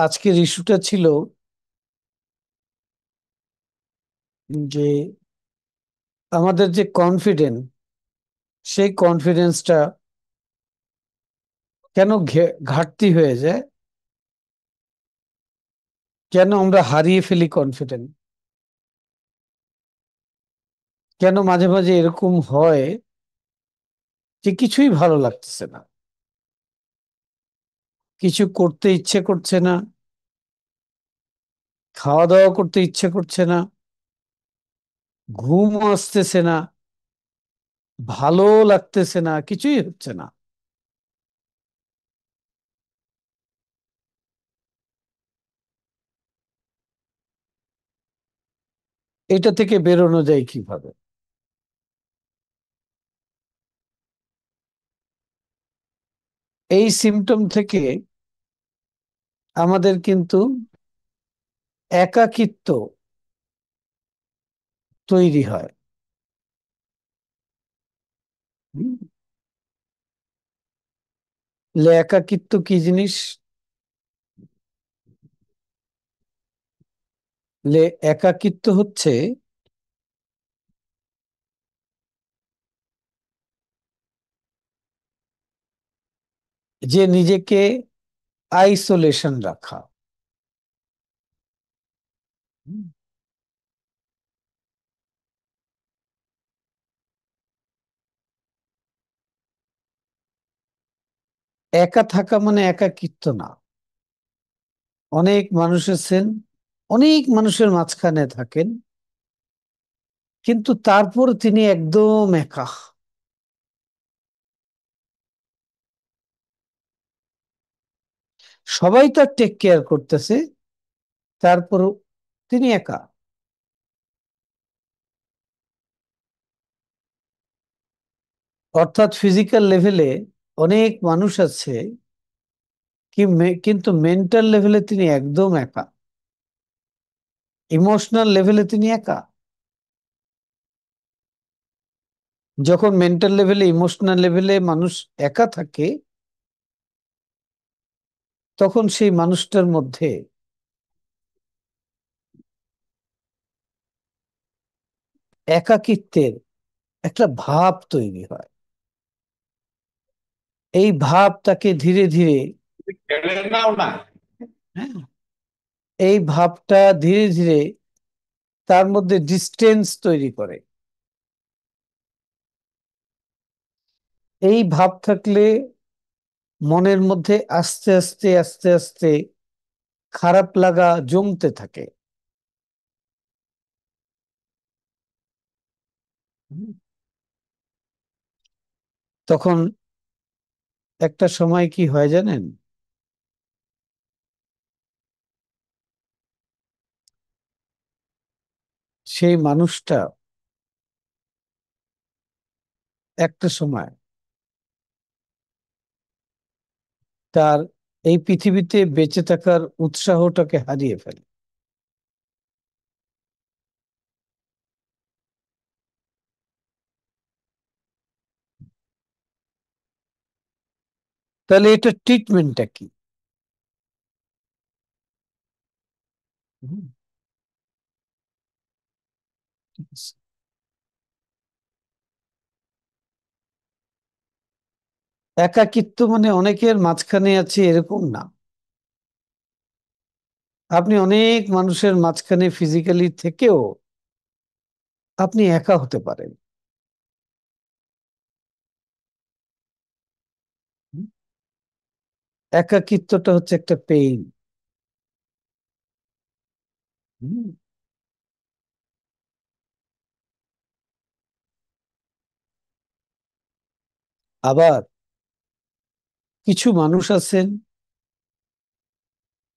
আজকের ইস্যুটা ছিল যে আমাদের যে কনফিডেন্স, সেই কনফিডেন্সটা কেন ঘাটতি হয়ে যায়, কেন আমরা হারিয়ে ফেলি কনফিডেন্স, কেন মাঝে মাঝে এরকম হয় যে কিছুই ভালো লাগতেছে না, কিছু করতে ইচ্ছে করছে না, খাওয়া দাওয়া করতে ইচ্ছে করছে না, ঘুম আসতেছে না, ভালো লাগতেছে না, কিছুই হচ্ছে না। এটা থেকে বেরোনো যায় কিভাবে? এই সিমটম থেকে আমাদের কিন্তু একাকিত্ব তৈরি হয়। হুম? একাকিত্ব কি জিনিস? একাকিত্ব হচ্ছে যে নিজেকে আইসোলেশন রাখা। হুম? একা থাকা মানে একাকিত্ব না। অনেক মানুষ আছেন, অনেক মানুষের মাঝখানে থাকেন, কিন্তু তারপর তিনি একদম একা। সবাই তার টেক কেয়ার করতেছে, তারপর তিনি একা। অর্থাৎ ফিজিক্যাল লেভেলে অনেক মানুষ আছে, কিন্তু মেন্টাল লেভেলে তিনি একদম একা। ইমোশনাল লেভেলে তিনি একা। যখন মেন্টাল লেভেলে, ইমোশনাল লেভেলে মানুষ একা থাকে, তখন সেই মানুষটার মধ্যে একাকিত্বের একটা ভাব তৈরি হয়। এই ভাব তাকে ধীরে ধীরে, হ্যাঁ, এই ভাবটা ধীরে ধীরে তার মধ্যে ডিস্টেন্স তৈরি করে। এই ভাব থাকলে মনের মধ্যে আস্তে আস্তে আস্তে আস্তে খারাপ লাগা জমতে থাকে। হুম। তখন একটা সময় কি হয় জানেন? সেই মানুষটা একটা সময় তার এই পৃথিবীতে বেঁচে থাকার উৎসাহটাকে হারিয়ে ফেলে। তাহলে এটা ট্রিটমেন্টটা কি? হুম, ঠিক আছে। একাকিত্ব মানে অনেকের মাঝখানে আছে এরকম না। আপনি অনেক মানুষের মাঝখানে ফিজিক্যালি থেকেও আপনি একা হতে পারেন। হুম, একাকিত্বটা হচ্ছে একটা পেইন। আবার কিছু মানুষ আছেন,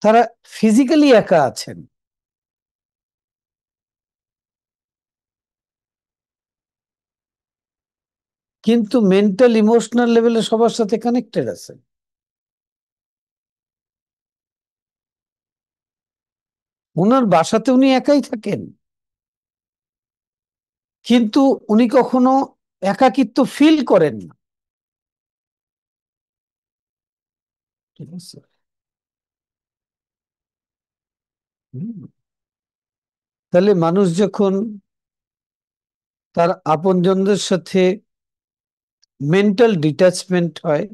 তারা ফিজিক্যালি একা আছেন, কিন্তু মেন্টাল ইমোশনাল লেভেলে সবার সাথে কানেক্টেড আছেন। ওনার বাসাতে উনি একাই থাকেন, কিন্তু উনি কখনো একাকিত্ব ফিল করেন না। ঠিক আছে। হুম। তাহলে মানুষ যখন তার আপনজনদের সাথে মেন্টাল ডিটাচমেন্ট হয়,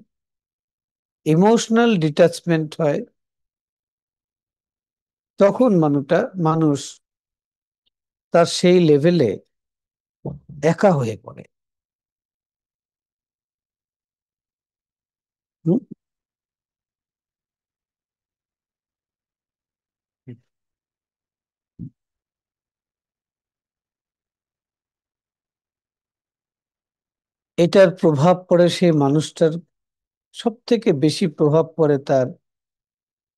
ইমোশনাল ডিটাচমেন্ট হয়, তখন মানুষ তার সেই লেভেলে একা হয়ে পড়ে। হুম? এটার প্রভাব পড়ে সেই মানুষটার, সব থেকে বেশি প্রভাব পড়ে তার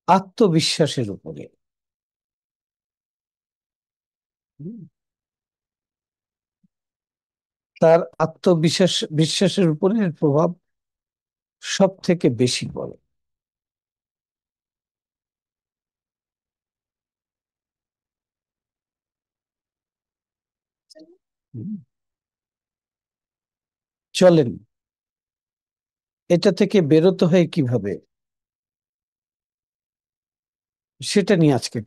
আত্মবিশ্বাসের উপরে। হুম? তার বিশ্বাসের উপরে এর প্রভাব সব থেকে বেশি পড়ে। হুম? চলেন, এটা থেকে বেরোতে হয় কিভাবে, সেটা নিয়ে আজকে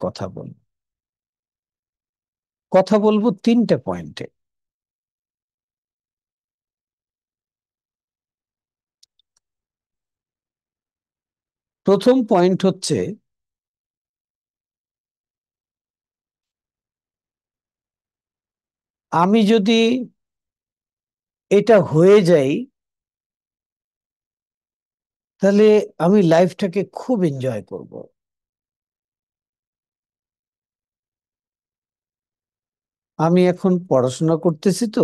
কথা বলবো তিনটা পয়েন্টে। প্রথম পয়েন্ট হচ্ছে, আমি যদি এটা হয়ে যাই, তাহলে আমি লাইফটাকে খুব এনজয় করব। আমি এখন পড়াশোনা করতেছি, তো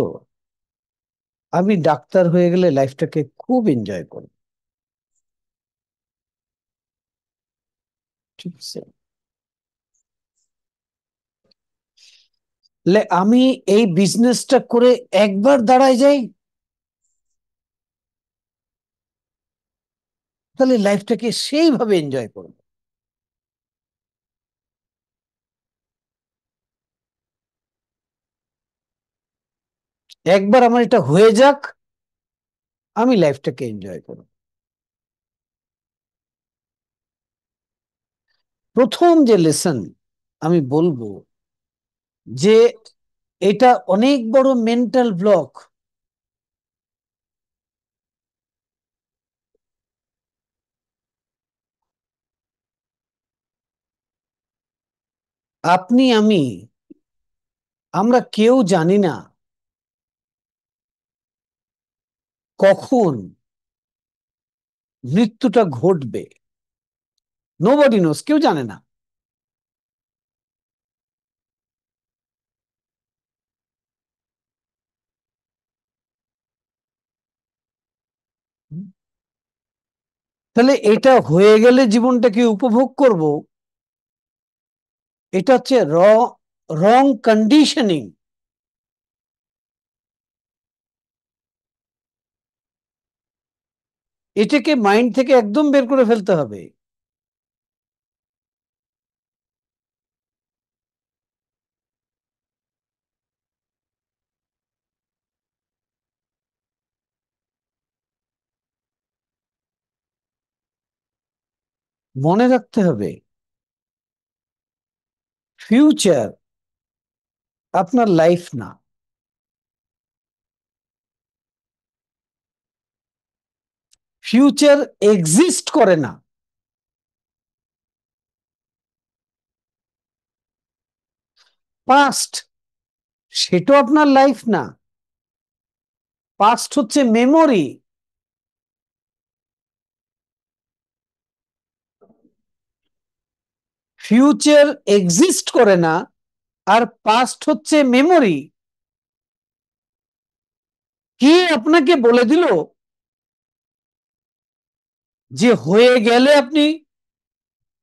আমি ডাক্তার হয়ে গেলে লাইফটাকে খুব এনজয় করব। ঠিক আছে? আমি এই বিজনেসটা করে একবার দাঁড়ায় যাই, তাহলে লাইফটাকে সেইভাবে এনজয় করব। একবার আমার এটা হয়ে যাক, আমি লাইফটাকে এনজয় করব। প্রথম যে লেসন আমি বলবো, যে এটা অনেক বড় মেন্টাল ব্লক। আপনি আমি, আমরা কেউ জানি না কখন মৃত্যুটা ঘটবে। নোবডি নোস, কেউ জানে না। তাহলে এটা হয়ে গেলে জীবনটাকে উপভোগ করব, এটা হচ্ছে রং কন্ডিশনিং। এটাকে মাইন্ড থেকে একদম বের করে ফেলতে হবে। মনে রাখতে হবে, ফিউচার আপনার লাইফ না। ফিউচার এক্সিস্ট করে না। পাস্ট, সেটাও আপনার লাইফ না। পাস্ট হচ্ছে মেমোরি। ফিউচার এক্সিস্ট করে না, আর পাস্ট হচ্ছে মেমোরি। কে আপনাকে বলে দিল যে হয়ে গেলে আপনি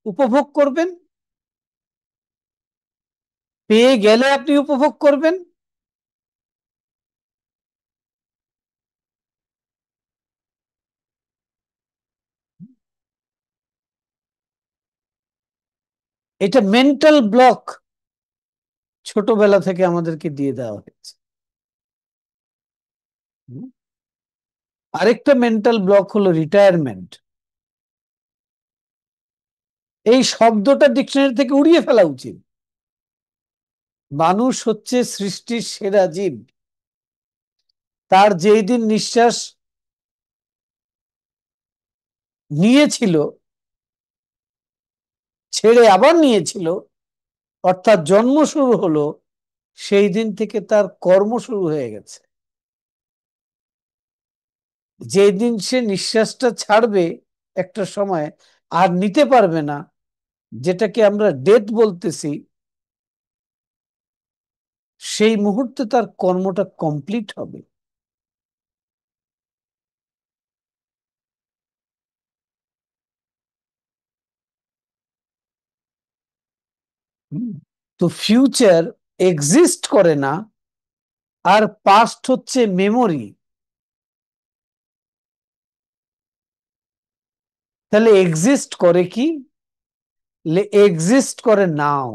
উপভোগ করবেন, পেয়ে গেলে আপনি উপভোগ করবেন? এটা মেন্টাল ব্লক ছোটবেলা থেকে আমাদেরকে দিয়ে দেওয়া হয়েছে। হুম? আরেকটা মেন্টাল ব্লক হলো রিটায়ারমেন্ট। এই শব্দটা ডিকশনারি থেকে উড়িয়ে ফেলা উচিত। মানুষ হচ্ছে সৃষ্টির সেরা জীব। তার যেই দিন নিঃশ্বাস নিয়েছিল, ছেড়ে আবার নিয়েছিল, অর্থাৎ জন্ম শুরু হলো, সেই দিন থেকে তার কর্ম শুরু হয়ে গেছে। যেই দিন সে নিঃশ্বাসটা ছাড়বে একটা সময়, আর নিতে পারবে না, যেটাকে আমরা ডেথ বলতেছি, সেই মুহূর্তে তার কর্মটা কমপ্লিট হবে। তো ফিউচার এক্সিস্ট করে না, আর পাস্ট হচ্ছে মেমোরি। তাহলে এক্সিস্ট করে কি? এক্সিস্ট করে নাও।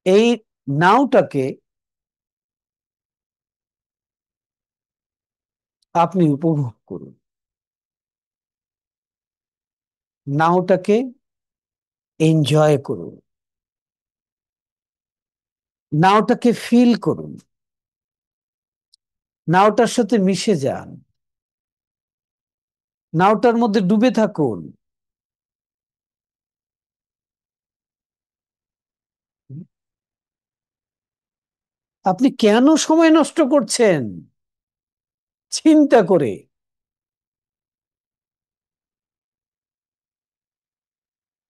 এই নাওটাকে আপনি উপভোগ করুন, নাওটাকে এনজয় করুন, নাওটাকে ফিল করুন, নাওটার সাথে মিশে যান, নাওটার মধ্যে ডুবে থাকুন। আপনি কেন সময় নষ্ট করছেন চিন্তা করে?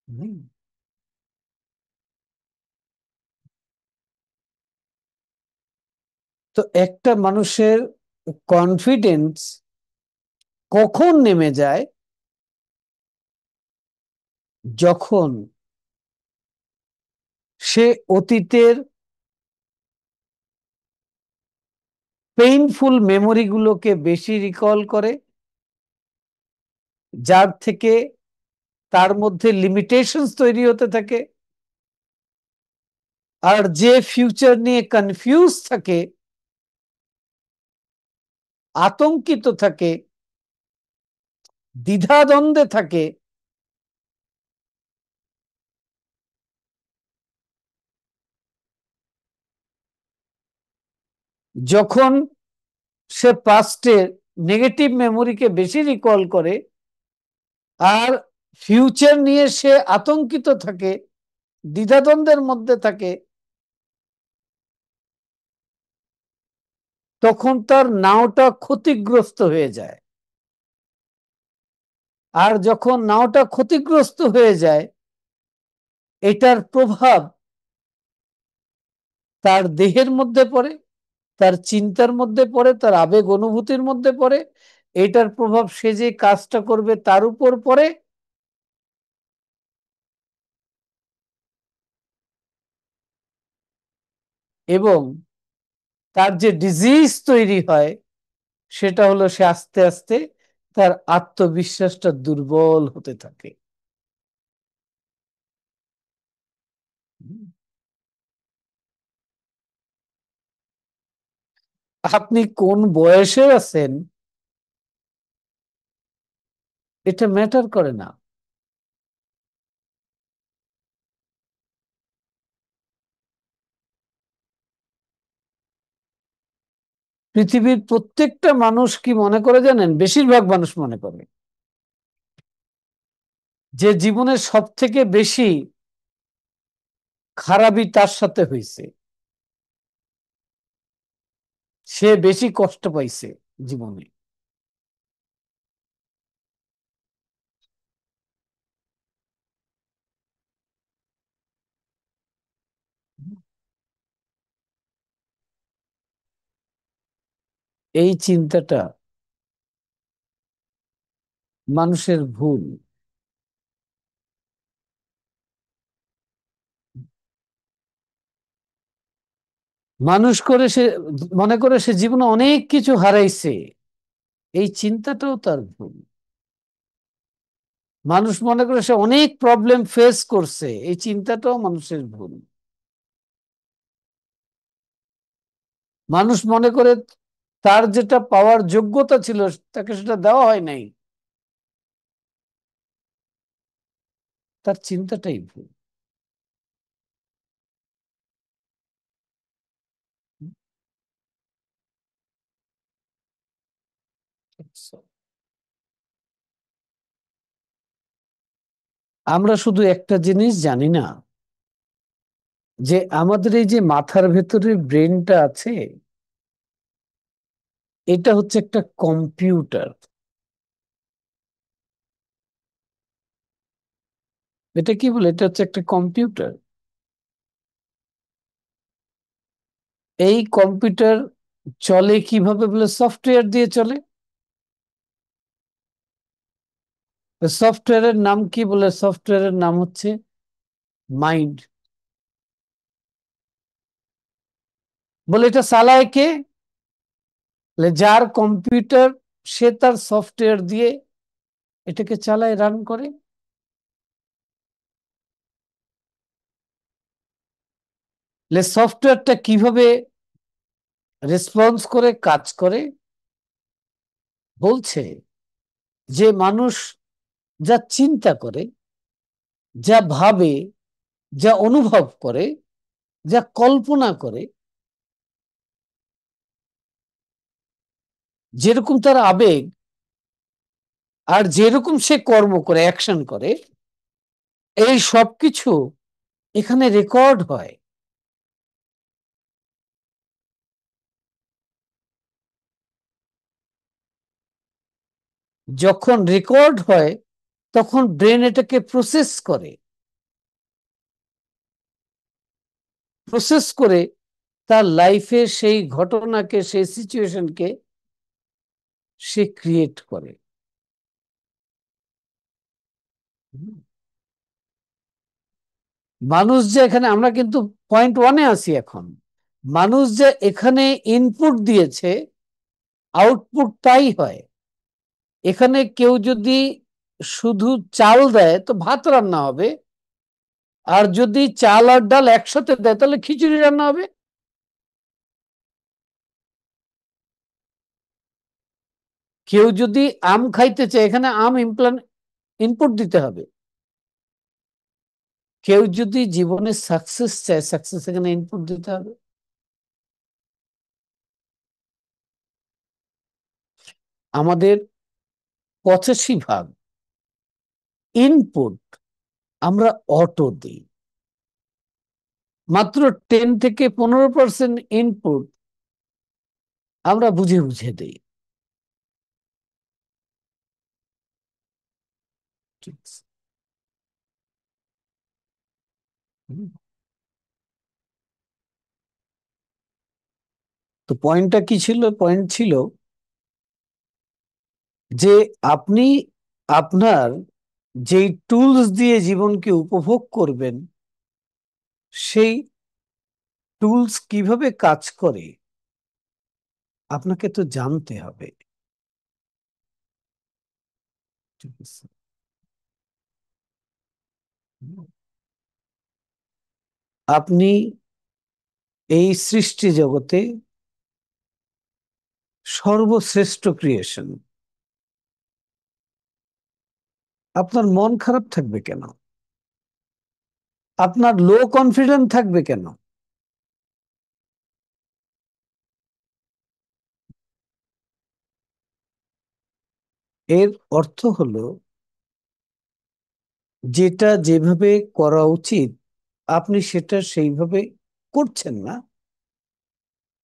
হুম। তো একটা মানুষের কনফিডেন্স কখন নেমে যায়? যখন সে অতীতের পেইনফুল মেমোরি গুলোকে বেশি রিকল করে, যার থেকে তার মধ্যে লিমিটেশনস তৈরি হতে থাকে। আর যে ফিউচার নিয়ে কনফিউজ থাকে, আতঙ্কিত থাকে, দ্বিধাদ্বন্দ্বে থাকে, যখন সে পাস্টের নেগেটিভ মেমোরিকে বেশি রিকল করে, আর ফিউচার নিয়ে সে আতঙ্কিত থাকে, দ্বিধাদ্বন্দ্বের মধ্যে থাকে, তখন তার নাওটা ক্ষতিগ্রস্ত হয়ে যায়। আর যখন নাওটা ক্ষতিগ্রস্ত হয়ে যায়, এটার প্রভাব তার দেহের মধ্যে পড়ে, তার চিন্তার মধ্যে পড়ে, তার আবেগ অনুভূতির মধ্যে পড়ে। এটার প্রভাব সে যে কাজটা করবে তার উপর পড়ে, এবং তার যে ডিজিজ তৈরি হয়, সেটা হলো সে আস্তে আস্তে তার আত্মবিশ্বাসটা দুর্বল হতে থাকে। আপনি কোন বয়সে আছেন এটা ম্যাটার করে না। পৃথিবীর প্রত্যেকটা মানুষ কি মনে করে জানেন? বেশিরভাগ মানুষ মনে করে যে জীবনের সব থেকে বেশি খারাপই তার সাথে হয়েছে, সে বেশি কষ্ট পাইছে জীবনে। এই চিন্তাটা মানুষের ভুল। মানুষ করে সে মনে করে সে জীবনে অনেক কিছু হারাইছে, এই চিন্তাটাও তার ভুল। মানুষ মনে করে সে অনেক প্রবলেম ফেস করছে, এই চিন্তাটাও মানুষের ভুল। মানুষ মনে করে তার যেটা পাওয়ার যোগ্যতা ছিল তাকে সেটা দেওয়া হয় নাই, তার চিন্তাটাই ভুল। আমরা শুধু একটা জিনিস জানি না, যে আমাদের এই যে মাথার ভেতরে ব্রেনটা আছে, এটা হচ্ছে একটা কম্পিউটার। এটা কি বলে? এটা হচ্ছে একটা কম্পিউটার। এই কম্পিউটার চলে কিভাবে বলে? সফটওয়্যার দিয়ে চলে। সফটওয়্যারের নাম কি বলে? সফটওয়্যারের নাম হচ্ছে মাইন্ড। বলে এটা চালায় কে? যার কম্পিউটার, সে তার সফটওয়্যার দিয়ে এটাকে চালায়, রান করে। সফটওয়্যারটা কিভাবে রেসপন্স করে, কাজ করে? বলছে যে মানুষ যা চিন্তা করে, যা ভাবে, যা অনুভব করে, যা কল্পনা করে, যেরকম তার আবেগ, আর যেরকম সে কর্ম করে, অ্যাকশন করে, এই সবকিছু এখানে রেকর্ড হয়। যখন রেকর্ড হয়, তখন ব্রেন এটাকে প্রসেস করে। প্রসেস করে তার লাইফে সেই ঘটনাকে, সেই সিচুয়েশনকে সে ক্রিয়েট করে। মানুষ যে এখানে, আমরা কিন্তু পয়েন্ট ওয়ানে আছি এখন। মানুষ যে এখানে ইনপুট দিয়েছে, আউটপুট তাই হয়। এখানে কেউ যদি শুধু চাল দেয় তো ভাত রান্না হবে, আর যদি চাল আর ডাল একসাথে দেয় তাহলে খিচুড়ি রান্না হবে। কেউ যদি আম খাইতে চায়, এখানে আম ইনপুট দিতে হবে। কেউ যদি জীবনে সাকসেস চায়, সাকসেস এখানে ইনপুট দিতে হবে। আমাদের 85% ইনপুট আমরা অটো দিই। মাত্র 10 থেকে 15% ইনপুট আমরা বুঝে বুঝে দিই। ঠিক আছে। হুম। তো পয়েন্টটা কি ছিল? পয়েন্ট ছিল যে আপনি আপনার যেই টুলস দিয়ে জীবনকে উপভোগ করবেন, সেই টুলস কিভাবে কাজ করে আপনাকে তো জানতে হবে। ঠিক আছে। আপনি এই সৃষ্টি জগতে সর্বশ্রেষ্ঠ ক্রিয়েশন। আপনার মন খারাপ থাকবে কেন? আপনার লো কনফিডেন্ট থাকবে কেন? এর অর্থ হলো, যেটা যেভাবে করা উচিত আপনি সেটা সেইভাবে করছেন না।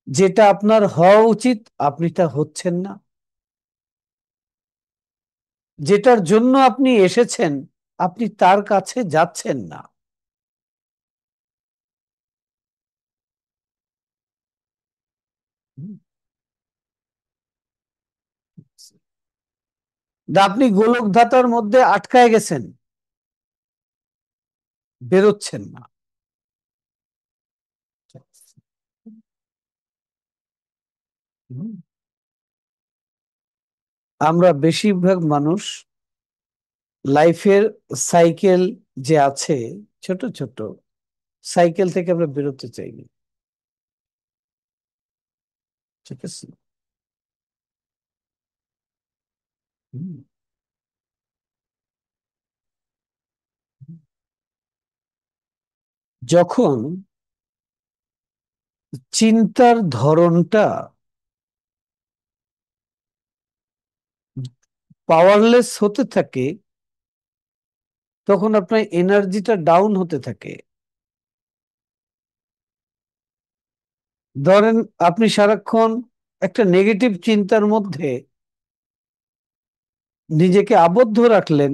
যেটা আপনার হওয়া উচিত আপনি তা হচ্ছেন না। যেটার জন্য আপনি এসেছেন আপনি তার কাছে যাচ্ছেন না। আপনি গোলকধাতার মধ্যে আটকায় গেছেন, বেরোচ্ছেন না। আমরা বেশিরভাগ মানুষ লাইফের সাইকেল যে আছে, ছোট ছোট সাইকেল থেকে আমরা বেরোতে চাইনি। ঠিক আছে। হুম। যখন চিন্তার ধরনটা পাওয়ারলেস হতে থাকে, তখন আপনার এনার্জিটা ডাউন হতে থাকে। ধরেন আপনি সারাক্ষণ একটা নেগেটিভ চিন্তার মধ্যে নিজেকে আবদ্ধ রাখলেন,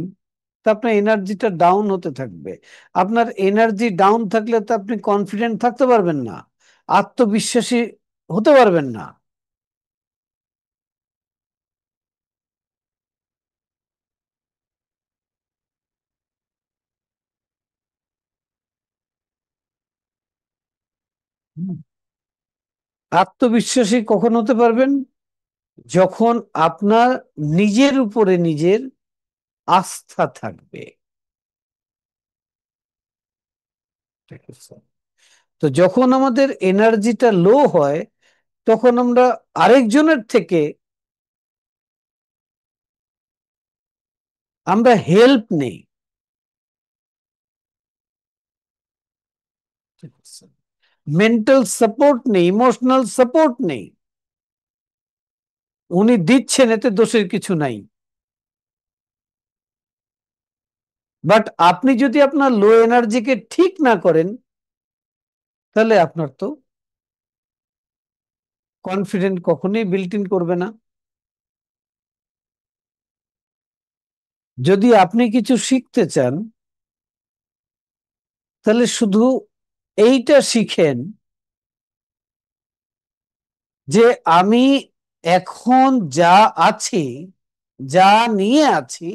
তা আপনার এনার্জিটা ডাউন হতে থাকবে। আপনার এনার্জি ডাউন থাকলে তো আপনি কনফিডেন্ট থাকতে পারবেন না, আত্মবিশ্বাসী হতে পারবেন না। আত্মবিশ্বাসী কখন হতে পারবেন? যখন আপনার নিজের উপরে নিজের আস্থা থাকবে। ঠিক আছে? তো যখন আমাদের এনার্জিটা লো হয়, তখন আমরা আরেকজনের থেকে আমরা হেল্প নেই। মেন্টাল সাপোর্ট নেই, ইমোশনাল সাপোর্ট নেই। উনি দিচ্ছেন, এতে দোষের কিছু নাই। বাট আপনি যদি আপনার লো এনার্জিকে ঠিক না করেন, তাহলে আপনার তো কনফিডেন্ট কখনোই বিল্ট ইন করবে না। যদি আপনি কিছু শিখতে চান, তাহলে শুধু এইটা শিখেন যে আমি এখন যা আছি, যা নিয়ে আছি,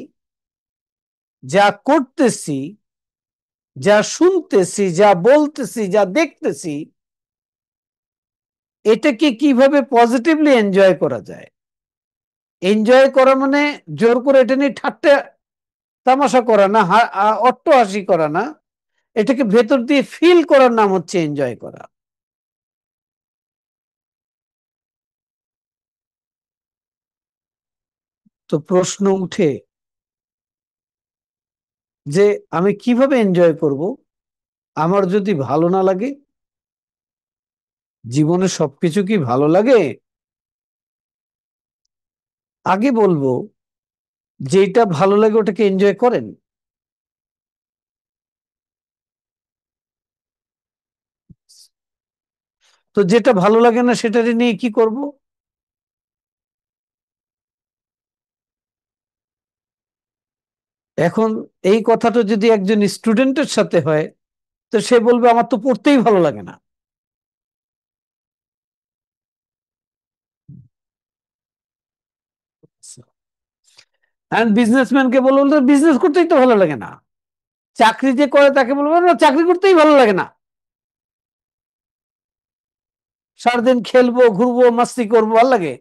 যা করতেছি, যা শুনতেছি, যা বলতেছি, যা দেখতেছি, এটাকে কিভাবে পজিটিভলি এনজয় করা যায়। এনজয় করা মানে জোর করে এটা নিয়ে ঠাট্টা তামাশা করা না, অট্টহাসি করা না। এটাকে ভেতর দিয়ে ফিল করার নাম হচ্ছে এনজয় করা। তো প্রশ্ন উঠে যে আমি কিভাবে এনজয় করব? আমার যদি ভালো না লাগে, জীবনে সবকিছু কি ভালো লাগে? আগে বলবো, যেটা ভালো লাগে ওটাকে এনজয় করেন। তো যেটা ভালো লাগে না সেটারে নিয়ে কি করব? এখন এই কথাটা যদি একজন স্টুডেন্টের সাথে হয়, তো সে বলবে আমার তো পড়তেই ভালো লাগে না। বিজনেসম্যানকে বলবো বিজনেস করতেই তো ভালো লাগে না। চাকরি যে করে তাকে বলবো না, চাকরি করতেই ভালো লাগে না। সারাদিন খেলবো, ঘুরবো, মাস্তি করবো, ভালো লাগে।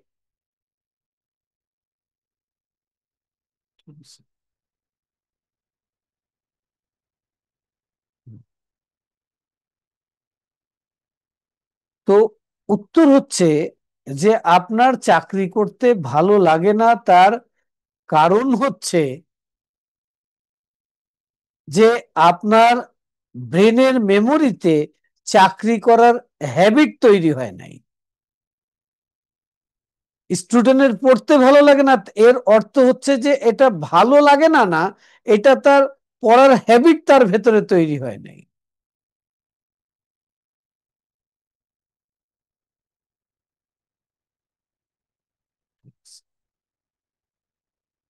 তো উত্তর হচ্ছে যে আপনার চাকরি করতে ভালো লাগে না, তার কারণ হচ্ছে যে আপনার ব্রেনের মেমোরিতে চাকরি করার হ্যাবিট তৈরি হয় নাই। স্টুডেন্টের পড়তে ভালো লাগে না, এর অর্থ হচ্ছে যে এটা ভালো লাগে না, না, এটা তার পড়ার হ্যাবিট তার ভেতরে তৈরি হয় নাই।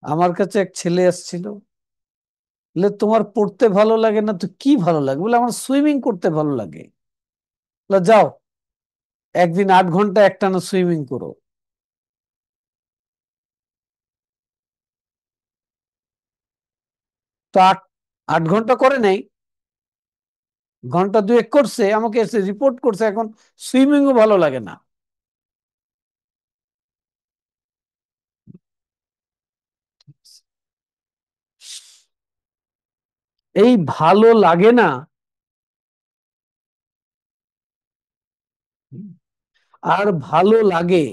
আমার কাছে এক ছেলে আসছিল, বলে তোমার পড়তে ভালো লাগে না তো কি ভালো লাগে? বলে আমার সুইমিং করতে ভালো লাগে। বলে যাও, একদিন 8 ঘন্টা একটানা সুইমিং করো। তো 8 8 ঘন্টা করে নাই, ঘন্টা দুয়েক করছে, আমাকে এসে রিপোর্ট করছে এখন সুইমিংও ভালো লাগে না। এই ভালো লাগে না আর ভালো লাগে,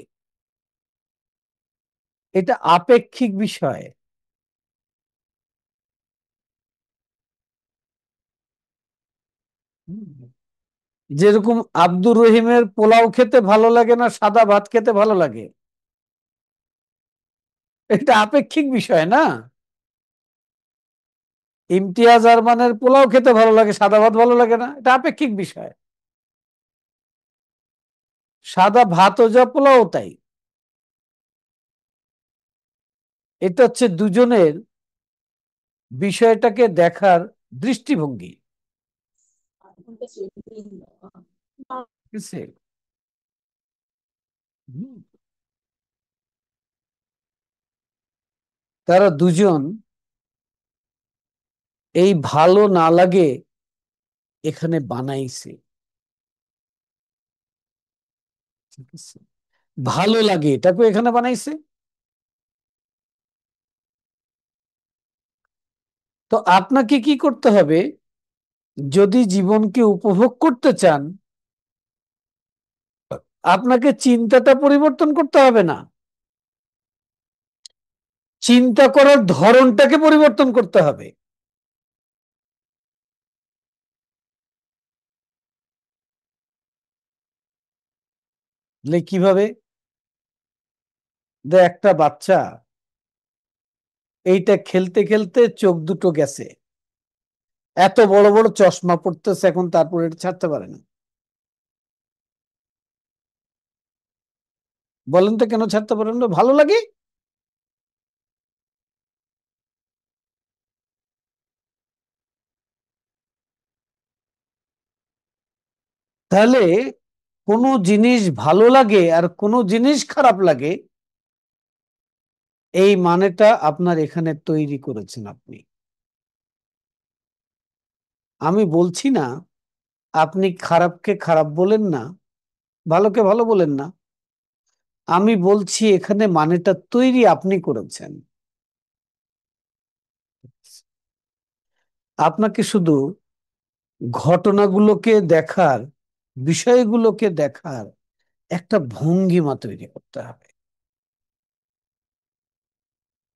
এটা আপেক্ষিক বিষয়। যেরকম আব্দুর রহিমের পোলাও খেতে ভালো লাগে না সাদা ভাত খেতে ভালো লাগে, এটা আপেক্ষিক বিষয় না। ইমতিয়াজ আরমানের পোলাও খেতে ভালো লাগে সাদা ভাত ভালো লাগে না, এটা আপেক্ষিক বিষয়। সাদা ভাতও যা পোলাও তাই। এটা হচ্ছে দুজনের বিষয়টাকে দেখার দৃষ্টিভঙ্গি। বুঝছে? হুম। তারা দুজন এই ভালো না লাগে এখানে বানাইছে, ঠিক আছে? ভালো লাগে এটাকে এখানে বানাইছে। তো আপনাকে কি করতে হবে, যদি জীবনকে উপভোগ করতে চান, আপনাকে চিন্তাটা পরিবর্তন করতে হবে না, চিন্তা করার ধরনটাকে পরিবর্তন করতে হবে। কিভাবে? একটা বাচ্চা এইটা খেলতে খেলতে চোখ দুটো গেছে, এত বড় বড় চশমা পড়তেছে এখন, তারপর এটা ছাড়তে পারে না। বলেন তো কেন ছাড়তে পারেন না? ভালো লাগে। তাহলে কোনো জিনিস ভালো লাগে আর কোনো জিনিস খারাপ লাগে, এই মানেটা আপনার এখানে তৈরি করেছেন আপনি। আমি বলছি না আপনি খারাপকে খারাপ বলেন না, ভালোকে ভালো বলেন না, আমি বলছি এখানে মানেটা তৈরি আপনি করেছেন। আপনাকে শুধু ঘটনাগুলোকে দেখার, বিষয়গুলোকে দেখার একটা ভঙ্গিমা তৈরি করতে হবে,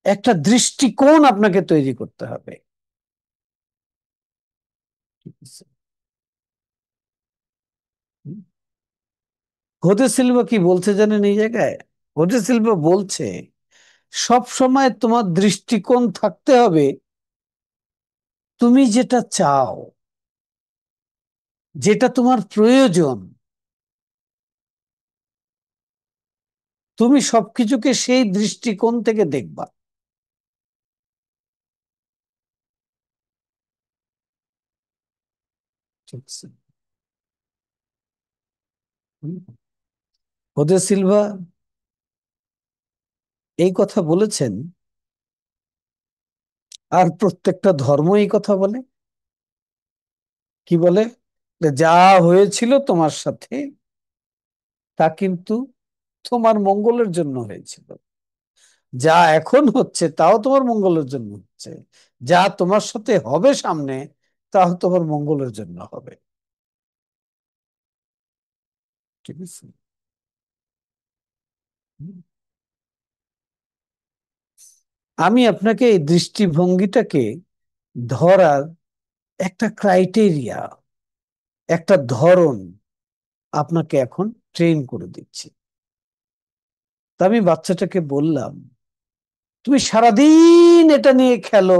একটা দৃষ্টিকোণ আপনাকে তৈরি করতে হবে। ঠিক আছে? হোজে সিলভা কি বলছে জানেন এই জায়গায়? হোজে সিলভা বলছে সব সময় তোমার দৃষ্টিকোণ থাকতে হবে তুমি যেটা চাও, যেটা তোমার প্রয়োজন, তুমি সবকিছুকে সেই দৃষ্টিকোণ থেকে দেখবা। ঠিক আছে? হোজে সিলভা এই কথা বলেছেন, আর প্রত্যেকটা ধর্ম এই কথা বলে। কি বলে? যা হয়েছিল তোমার সাথে তা কিন্তু তোমার মঙ্গলের জন্য হয়েছিল, যা এখন হচ্ছে তাও তোমার মঙ্গলের জন্য হচ্ছে, যা তোমার সাথে হবে সামনে তাও তোমার মঙ্গলের জন্য হবে। ঠিক আছে? আমি আপনাকে এই দৃষ্টিভঙ্গিটাকে ধরার একটা ক্রাইটেরিয়া, একটা ধরন আপনাকে এখন ট্রেন করে দিচ্ছি। তা আমি বাচ্চাটাকে বললাম তুমি সারাদিন এটা নিয়ে খেলো,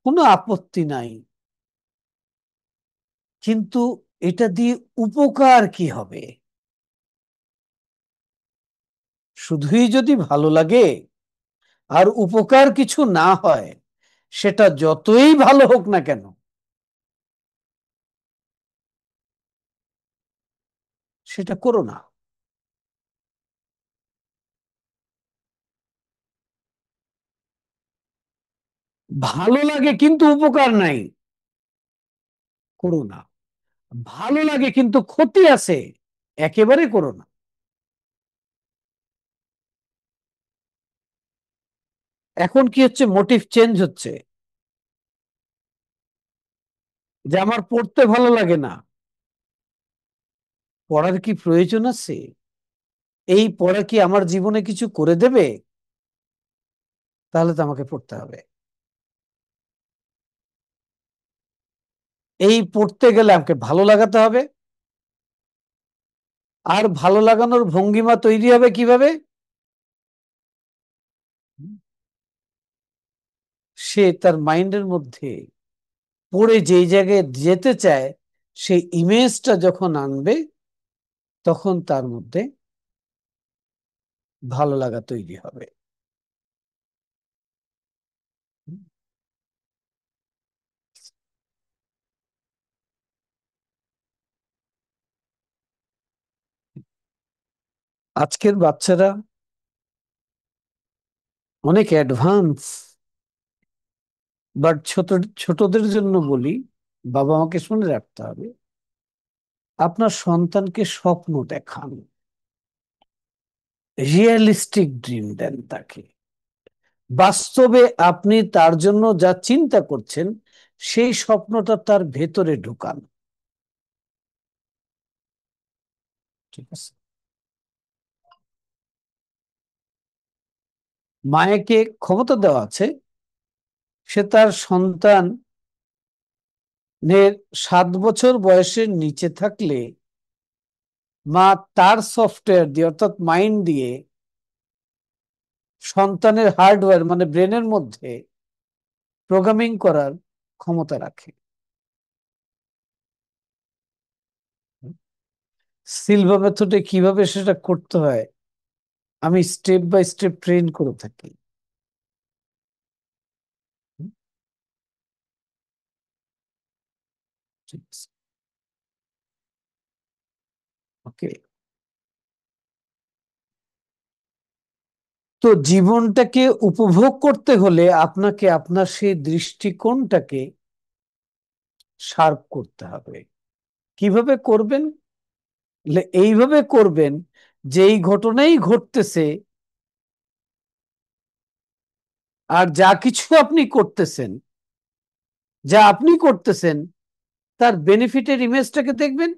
কোনো আপত্তি নাই, কিন্তু এটা দিয়ে উপকার কি হবে? শুধুই যদি ভালো লাগে আর উপকার কিছু না হয়, সেটা যতই ভালো হোক না কেন, সেটা করো না। ভালো লাগে কিন্তু উপকার নাই, করো না। ভালো লাগে কিন্তু ক্ষতি আছে, একেবারে করো না। এখন কি হচ্ছে, মোটিভ চেঞ্জ হচ্ছে, যে আমার পড়তে ভালো লাগে না, পড়ার কি প্রয়োজন আছে? এই পড়া কি আমার জীবনে কিছু করে দেবে? তাহলে তো আমাকে পড়তে হবে। এই পড়তে গেলে আমাকে ভালো লাগাতে হবে। আর ভালো লাগানোর ভঙ্গিমা তৈরি হবে কিভাবে? সে তার মাইন্ডের মধ্যে পড়ে যেই জায়গায় যেতে চায় সেই ইমেজটা যখন আনবে, তখন তার মধ্যে ভালো লাগা তৈরি হবে। আজকের বাচ্চারা অনেক অ্যাডভান্স, বাট ছোটদের জন্য বলি, বাবা মাকে শুনে রাখতে হবে, আপনার সন্তানকে স্বপ্ন দেখান, রিয়েলিস্টিক ড্রিম দেন তাকে। বাস্তবে আপনি তার জন্য যা চিন্তা করছেন সেই স্বপ্নটা তার ভেতরে ঢুকান। ঠিক আছে? মায়েকে ক্ষমতা দেওয়া আছে, সে তার সন্তানের 7 বছর বয়সের নিচে থাকলে মা তার সফটওয়্যার দিয়ে, অর্থাৎ মাইন্ড দিয়ে, সন্তানের হার্ডওয়্যার মানে ব্রেনের মধ্যে প্রোগ্রামিং করার ক্ষমতা রাখে। সিলভা মেথডে কিভাবে সেটা করতে হয় আমি স্টেপ বাই স্টেপ ট্রেন করে থাকি। ওকে। তো জীবনটাকে উপভোগ করতে হলে আপনাকে আপনার সেই দৃষ্টিকোণটাকে শার্প করতে হবে। কিভাবে করবেন? এইভাবে করবেন যে এই ঘটনাই ঘটতেছে, আর যা কিছু আপনি করতেছেন, যা আপনি করতেছেন তার বেনিফিটের ইমেজটাকে দেখবেন।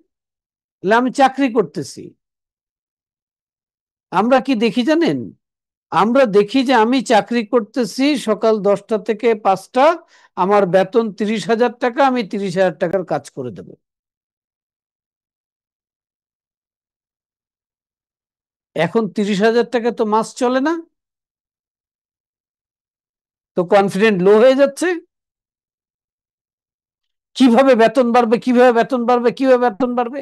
আমি চাকরি করতেছি, আমরা কি দেখি জানেন? আমরা দেখি যে আমি চাকরি করতেছি সকাল 10টা থেকে 5টা, আমার বেতন 30,000 টাকা, আমি 30,000 টাকার কাজ করে দেব। এখন 30,000 টাকা তো মাস চলে না, তো কনফিডেন্ট লো হয়ে যাচ্ছে। কিভাবে বেতন বাড়বে, কিভাবে বেতন বাড়বে, কিভাবে বেতন বাড়বে?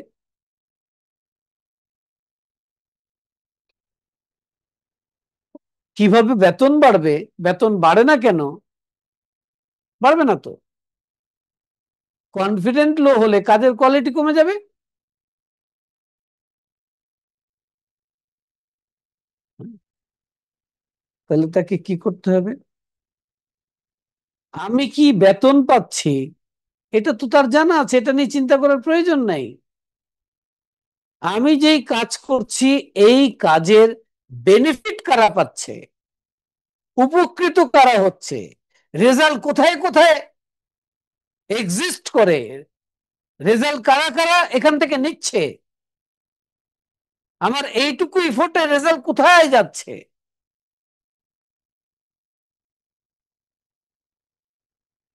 কিভাবে বেতন বাড়বে? বেতন বাড়ে না কেন? বাড়বে না তো। কনফিডেন্ট লো হলে কাজের কোয়ালিটি কমে যাবে। তাহলে তাকে কি করতে হবে? আমি কি বেতন পাচ্ছি এটা তো তার জানা আছে, এটা নিয়ে চিন্তা করার প্রয়োজন নাই। আমি যেই কাজ করছি এই কাজের বেনিফিট কারা পাচ্ছে, উপকৃত কারা হচ্ছে, রেজাল্ট কোথায় কোথায় এক্সিস্ট করে, রেজাল্ট কারা কারা এখান থেকে নিচ্ছে, আমার এইটুকু ইফোর্টের রেজাল্ট কোথায় যাচ্ছে।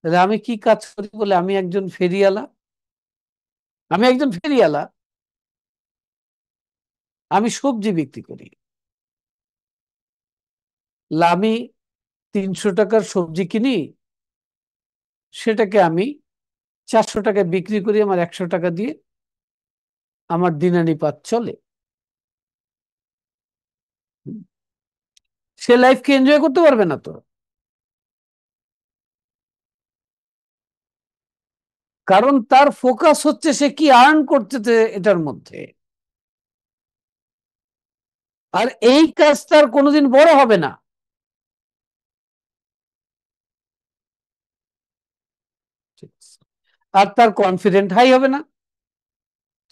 তাহলে আমি কি কাজ করি বলে? আমি একজন ফেরিওয়ালা, আমি একজন ফেরিওয়ালা, আমি সবজি বিক্রি করি। আমি 300 টাকার সবজি কিনি, সেটাকে আমি 400 টাকায় বিক্রি করি, আমার 100 টাকা দিয়ে আমার দিনানিপাত চলে। সে লাইফকে এনজয় করতে পারবে না তো, কারণ তার ফোকাস হচ্ছে সে কি আর্ন করতেছে এটার মধ্যে। আর এই কাজ তার কোনোদিন বড় হবে না। আর তার কনফিডেন্ট হাই হবে না।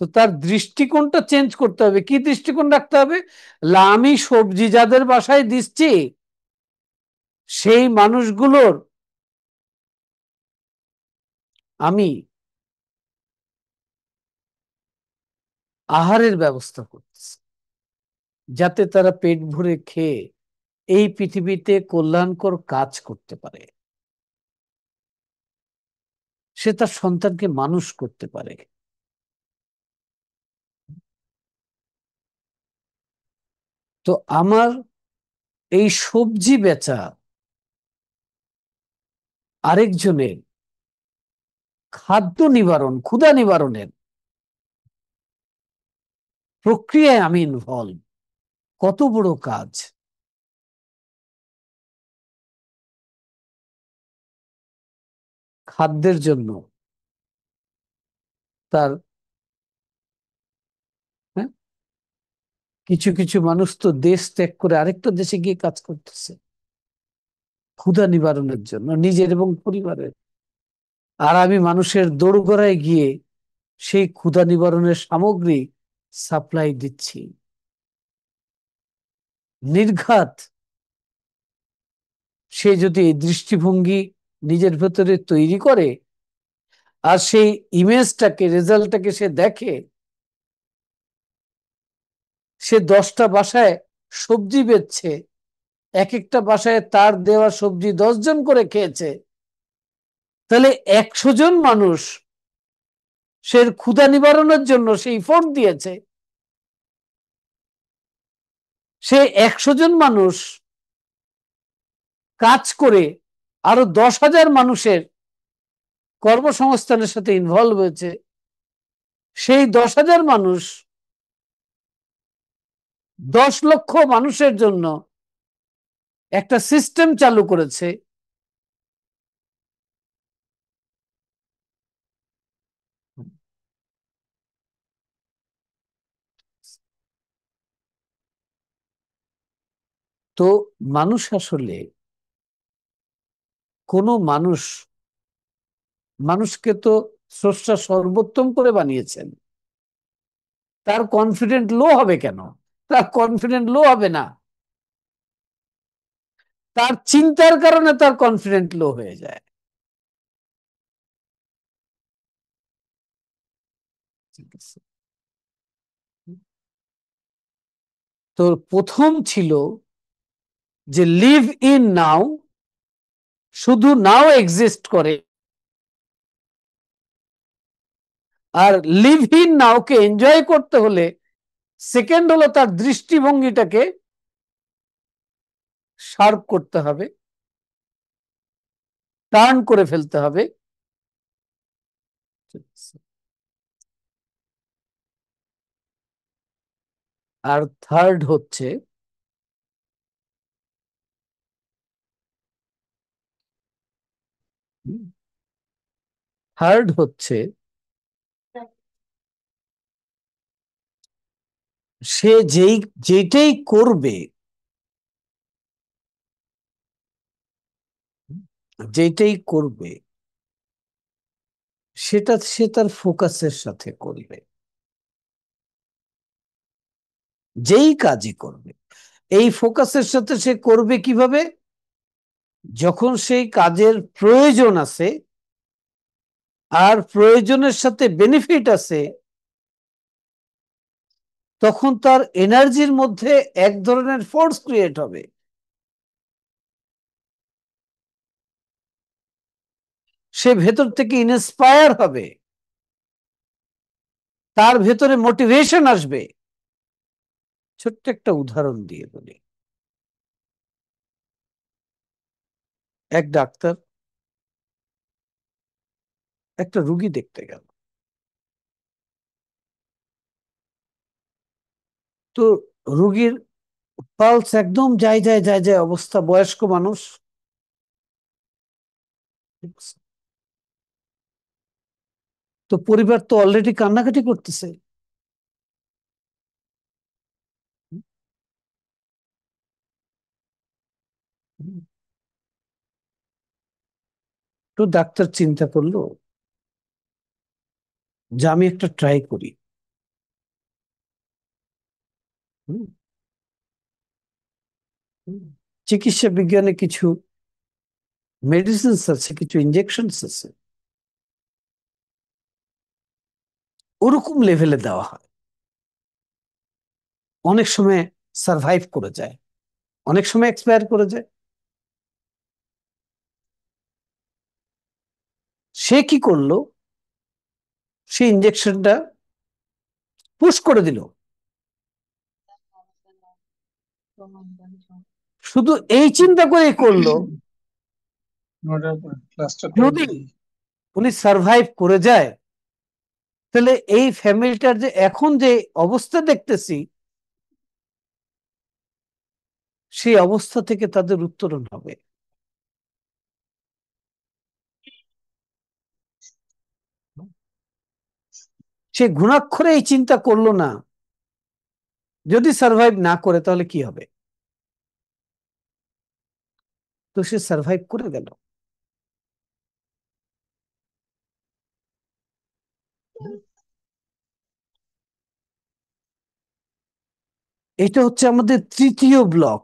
তো তার দৃষ্টিকোণটা চেঞ্জ করতে হবে। কি দৃষ্টিকোণ রাখতে হবে? আমি সবজি যাদের বাসায় দিচ্ছি সেই মানুষগুলোর আমি আহারের ব্যবস্থা করতেছি, যাতে তারা পেট ভরে খেয়ে এই পৃথিবীতে কল্যাণকর কাজ করতে পারে। সে তার সন্তানকে মানুষ করতে পারে। তো আমার এই সবজি বেচা আরেকজনের খাদ্য নিবারণ, ক্ষুধা নিবারণের প্রক্রিয়ায় আমি ইনভলভ। কত বড় কাজ! খাদ্যের জন্য তার, হ্যাঁ, কিছু কিছু মানুষ তো দেশ ত্যাগ করে আরেকটা দেশে গিয়ে কাজ করতেছে ক্ষুধা নিবারণের জন্য, নিজের এবং পরিবারের। আর আমি মানুষের দোরগোড়ায় গিয়ে সেই ক্ষুধা নিবারণের সামগ্রী সাপ্লাই দিচ্ছি। নির্ঘাত সে যদি এই দৃষ্টিভঙ্গি নিজের ভেতরে তৈরি করে আর সেই ইমেজটাকে, রেজাল্টটাকে সে দেখে, সে 10টা বাসায় সবজি বেচছে, এক একটা বাসায় তার দেওয়া সবজি 10 জন করে খেয়েছে, তাহলে 100 জন মানুষ সে ক্ষুধা নিবারণের জন্য সেই ইফোর্ট দিয়েছে। সে 100 জন মানুষ কাজ করে আরো 10,000 মানুষের কর্মসংস্থানের সাথে ইনভলভ হয়েছে। সেই 10,000 মানুষ 10 লক্ষ মানুষের জন্য একটা সিস্টেম চালু করেছে। তো মানুষ আসলে, কোন মানুষ, মানুষকে তো স্রষ্টা সর্বোত্তম করে বানিয়েছেন, তার কনফিডেন্ট লো হবে কেন? তার কনফিডেন্ট লো হবে না, তার চিন্তার কারণে তার কনফিডেন্ট লো হয়ে যায়। ঠিক আছে। তো প্রথম ছিল যে লিভ ইন নাও, শুধু নাও এক্সিস্ট করে। আর লিভ ইন নাও কে এনজয় করতে হলে সেকেন্ড হলো তার দৃষ্টিভঙ্গিটাকে শার্প করতে হবে, টার্ন করে ফেলতে হবে। আর থার্ড হচ্ছে থার্ড হচ্ছে সে যেটাই করবে, যেটাই করবে সেটা সে তার ফোকাসের সাথে করবে। যেই কাজই করবে এই ফোকাসের সাথে সে করবে কিভাবে? যখন সেই কাজের প্রয়োজন আছে আর প্রয়োজনের সাথে বেনিফিট আছে, তখন তার এনার্জির মধ্যে এক ধরনের ফোর্স ক্রিয়েট হবে। সে ভেতর থেকে ইন্সপায়ার হবে, তার ভেতরে মোটিভেশন আসবে। ছোট্ট একটা উদাহরণ দিয়ে বলি। এক ডাক্তার একটা রুগী দেখতে গেল। তো রুগীর পালস একদম যায় যায় যায় যায় অবস্থা, বয়স্ক মানুষ। তো পরিবার তো অলরেডি কান্নাকাটি করতেছে। তো ডাক্তার চিন্তা করলো যে আমি একটা ট্রাই করি। হুম, হুম। চিকিৎসা বিজ্ঞানে কিছু মেডিসিনস আছে, কিছু ইনজেকশনস আছে, ওরকম লেভেলে দেওয়া হয়, অনেক সময় সারভাইভ করে যায়, অনেক সময় এক্সপায়ার করে যায়। সে কি করলো, সে ইঞ্জেকশনটা পুশ করে দিল। শুধু এই চিন্তা করে করলো, যদি উনি সার্ভাইভ করে যায় তাহলে এই ফ্যামিলিটার যে এখন যে অবস্থা দেখতেছি, সেই অবস্থা থেকে তাদের উত্তরণ হবে। সে ঘুণাক্ষরে এই চিন্তা করলো না, যদি সার্ভাইভ না করে তাহলে কি হবে। তো সে সার্ভাইভ করে গেল। এটা হচ্ছে আমাদের তৃতীয় ব্লক।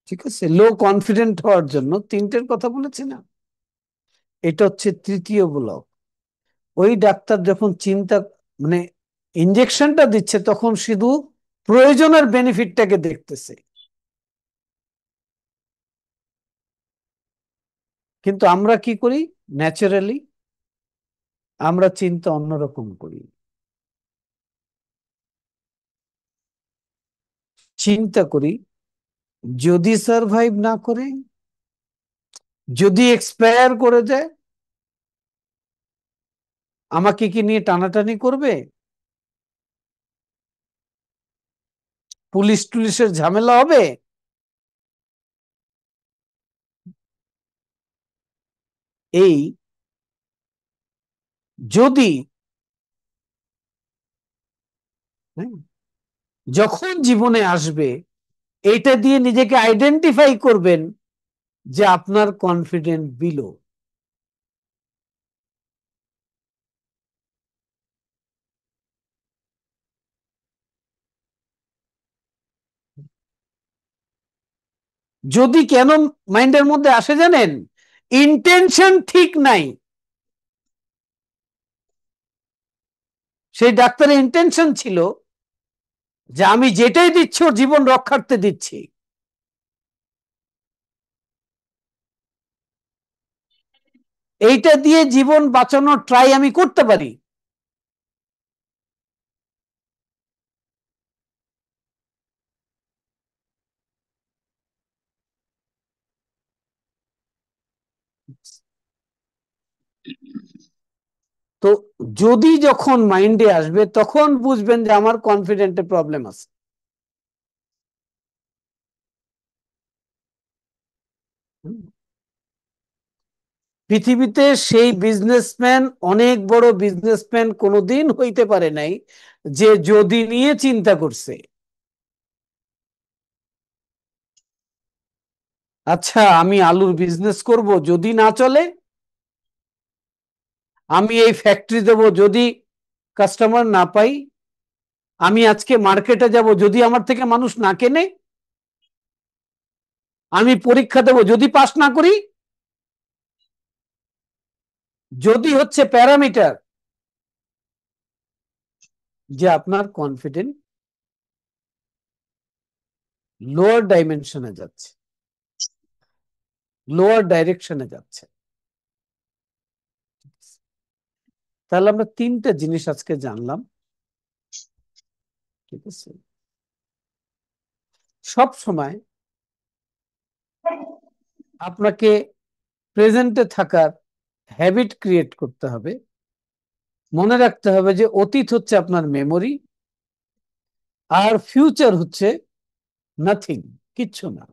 ঠিক আছে, লো কনফিডেন্ট হওয়ার জন্য তিনটের কথা বলেছি না, এটা হচ্ছে তৃতীয় ব্লক। ওই ডাক্তার যখন চিন্তা মানে ইঞ্জেকশনটা দিচ্ছে তখন শুধু প্রয়োজনের বেনিফিটটাকে দেখতেছে, কিন্তু আমরা কি করি ন্যাচারালি, আমরা চিন্তা অন্যরকম করি। চিন্তা করি যদি সার্ভাইভ না করে, যদি এক্সপায়ার করে যায়, আমাকে কি নিয়ে টানাটানি করবে, পুলিশ টুলিশের ঝামেলা হবে। এই যদি হ্যাঁ, যখন জীবনে আসবে এটা দিয়ে নিজেকে আইডেন্টিফাই করবেন যে আপনার কনফিডেন্ট বিলো। যদি কেন মাইন্ডের মধ্যে আসে জানেন, ইন্টেনশন ঠিক নাই। সেই ডাক্তারের ইন্টেনশন ছিল যে আমি যেটাই দিচ্ছি ওর জীবন রক্ষার্থে দিচ্ছি, এইটা দিয়ে জীবন বাঁচানোর ট্রাই আমি করতে পারি। তো যদি যখন মাইন্ডে আসবে তখন বুঝবেন যে আমার কনফিডেন্টে প্রবলেম আছে। পৃথিবীতে সেই বিজনেসম্যান, অনেক বড় বিজনেসম্যান কোনোদিন হইতে পারে নাই যে যদি নিয়ে চিন্তা করছে। আচ্ছা আমি আলুর বিজনেস করব, যদি না চলে, আমি এই ফ্যাক্টরি দেব, যদি কাস্টমার না পাই, আমি আজকে মার্কেটে যাব, যদি আমার থেকে মানুষ না কেনে, আমি পরীক্ষা দেব, যদি পাস না করি, যদি হচ্ছে প্যারামিটার যে আপনার কনফিডেন্ট লোয়ার ডাইমেনশনে যাচ্ছে, লোয়ার ডাইরেকশনে যাচ্ছে। তাহলে আমরা তিনটা জিনিস আজকে জানলাম। ঠিক আছে, সব সময় আপনাকে প্রেজেন্টে থাকার হ্যাবিট ক্রিয়েট করতে হবে। মনে রাখতে হবে যে অতীত হচ্ছে আপনার মেমোরি, আর ফিউচার হচ্ছে নাথিং, কিচ্ছু না।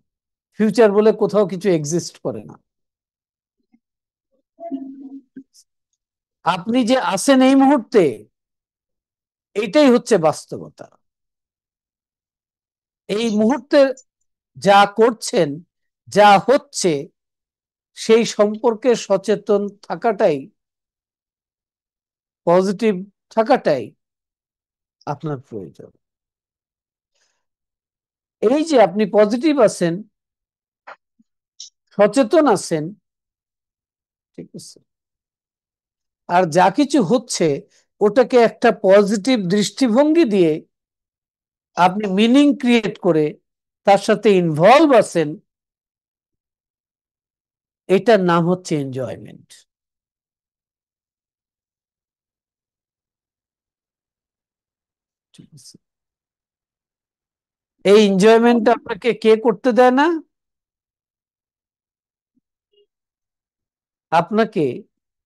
ফিউচার বলে কোথাও কিছু এক্সিস্ট করে না। আপনি যে আছেন এই মুহূর্তে, এইটাই হচ্ছে বাস্তবতা। এই মুহূর্তে যা করছেন, যা হচ্ছে, সেই সম্পর্কে সচেতন থাকাটাই, পজিটিভ থাকাটাই আপনার প্রয়োজন। এই যে আপনি পজিটিভ আছেন, সচেতন আছেন, ঠিক আছে, আর যা কিছু হচ্ছে ওটাকে একটা পজিটিভ দৃষ্টিভঙ্গি দিয়ে আপনি মিনিং ক্রিয়েট করে তার সাথে ইনভলভ আছেন, এটার নাম হচ্ছে এনজয়মেন্ট। এই এনজয়মেন্ট আপনাকে কে করতে দেয় না? আপনাকে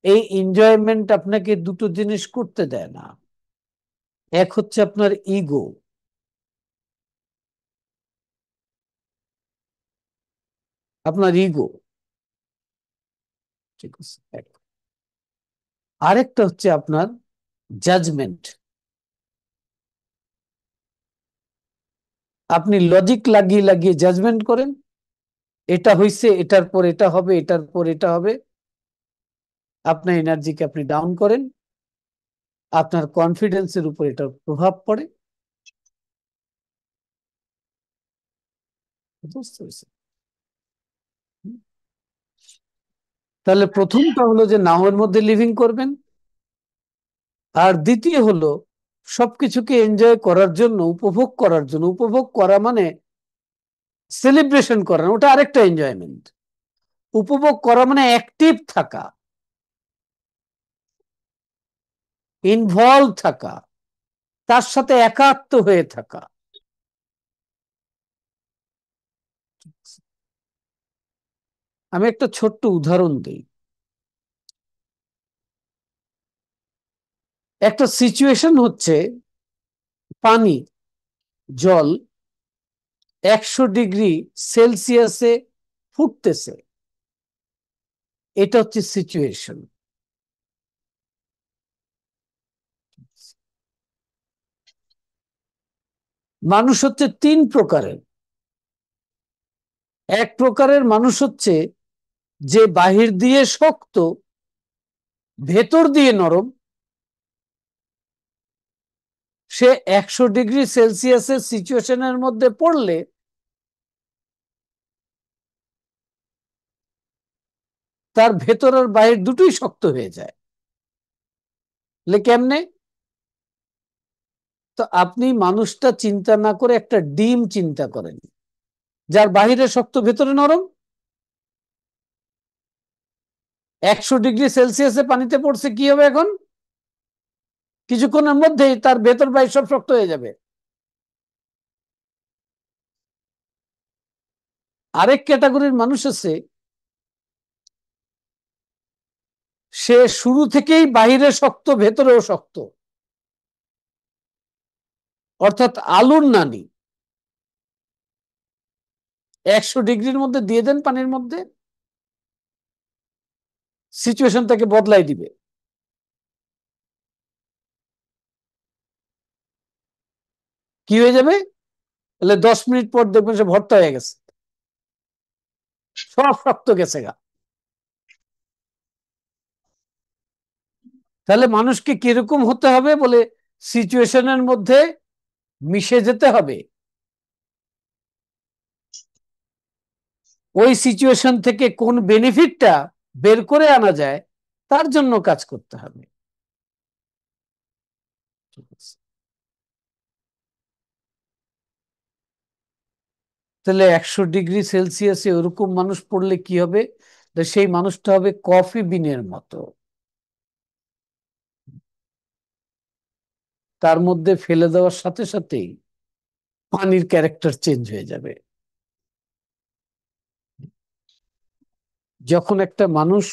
এই এনজয়মেন্ট আপনাকে দুটো জিনিস করতে দেয় না। এক হচ্ছে আপনার ইগো, আপনার ইগো, ঠিক আছে। আরেকটা হচ্ছে আপনার জাজমেন্ট। আপনি লজিক লাগিয়ে লাগিয়ে জাজমেন্ট করেন, এটা হইছে, এটার পর এটা হবে, এটার পর এটা হবে। আপনার এনার্জিকে আপনি ডাউন করেন, আপনার কনফিডেন্সের উপর এটার প্রভাব পড়ে। বুঝতে পেরেছেন? তাহলে প্রথমটা হলো যে নাওয়ের মধ্যে লিভিং করবেন, আর দ্বিতীয় হলো সবকিছুকে এনজয় করার জন্য, উপভোগ করার জন্য। উপভোগ করা মানে সেলিব্রেশন করা, ওটা আরেকটা এনজয়মেন্ট। উপভোগ করা মানে অ্যাক্টিভ থাকা, ইনভলভ থাকা, তার সাথে একাত্ম হয়ে থাকা। আমি একটা ছোট্ট উদাহরণ দিই। একটা সিচুয়েশন হচ্ছে পানি, জল 100 ডিগ্রি সেলসিয়াসে ফুটতেছে, এটা হচ্ছে সিচুয়েশন। মানুষ হচ্ছে তিন প্রকারের। এক প্রকারের মানুষ হচ্ছে যে বাহির দিয়ে শক্ত, ভেতর দিয়ে নরম। সে 100 ডিগ্রি সেলসিয়াসের সিচুয়েশনের মধ্যে পড়লে তার ভেতর আর বাহির দুটোই শক্ত হয়ে যায়। কেমনে? তো আপনি মানুষটা চিন্তা না করে একটা ডিম চিন্তা করেন, যার বাহিরে শক্ত ভেতরে নরম। 100 ডিগ্রি সেলসিয়াসে পানিতে পড়ছে, কি হবে এখন? কিছুক্ষণের মধ্যেই তার ভেতর বাইর সব শক্ত হয়ে যাবে। আরেক ক্যাটাগরির মানুষ আছে, সে শুরু থেকেই বাহিরে শক্ত, ভেতরেও শক্ত। অর্থাৎ আলুর নানি 100 ডিগ্রির মধ্যে দিয়ে দেন পানির মধ্যে, সিচুয়েশন তাকে বদলাই দিবে। কি হয়ে যাবে? তাহলে 10 মিনিট পর দেখবেন সে ভর্তা হয়ে গেছে, সব শক্ত গেছে গা। তাহলে মানুষকে কিরকম হতে হবে বলে, সিচুয়েশনের মধ্যে মিশে যেতে হবে, ওই সিচুয়েশন থেকে কোন বেনিফিটটা বের করে আনা যায় তার জন্য কাজ করতে হবে। তাহলে 100 ডিগ্রি সেলসিয়াসে ওরকম মানুষ পড়লে কি হবে? সেই মানুষটা হবে কফি বিনের মতো, তার মধ্যে ফেলে দেওয়ার সাথে সাথেই পানির ক্যারেক্টার চেঞ্জ হয়ে যাবে। যখন একটা মানুষ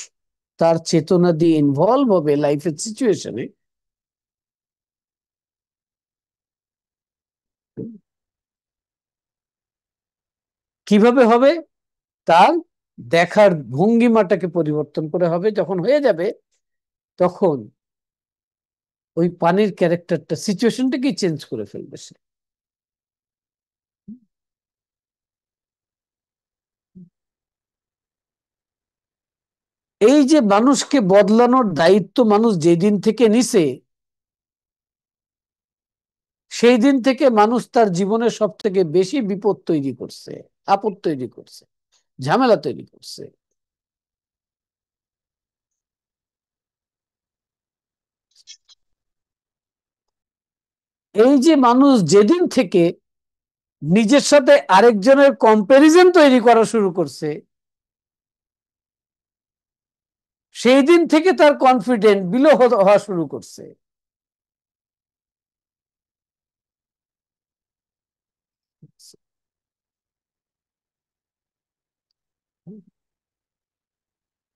তার চেতনা দিয়ে ইনভলভ হবে লাইফের সিচুয়েশনে, কিভাবে হবে? তার দেখার ভঙ্গিমাটাকে পরিবর্তন করে হবে। যখন হয়ে যাবে, তখন ওই পানির ক্যারেক্টারটা, সিচুয়েশনটাকেই চেঞ্জ করে ফেলবে সে। এই যে মানুষকে বদলানোর দায়িত্ব মানুষ যেদিন থেকে নিছে, সেই দিন থেকে মানুষ তার জীবনে সব থেকে বেশি বিপদ তৈরি করছে, আপদ তৈরি করছে, ঝামেলা তৈরি করছে। এই যে মানুষ যেদিন থেকে নিজের সাথে আরেকজনের কম্পারিজন তৈরি করা শুরু করছে, সেই দিন থেকে তার কনফিডেন্ট বিলো হওয়া শুরু করছে।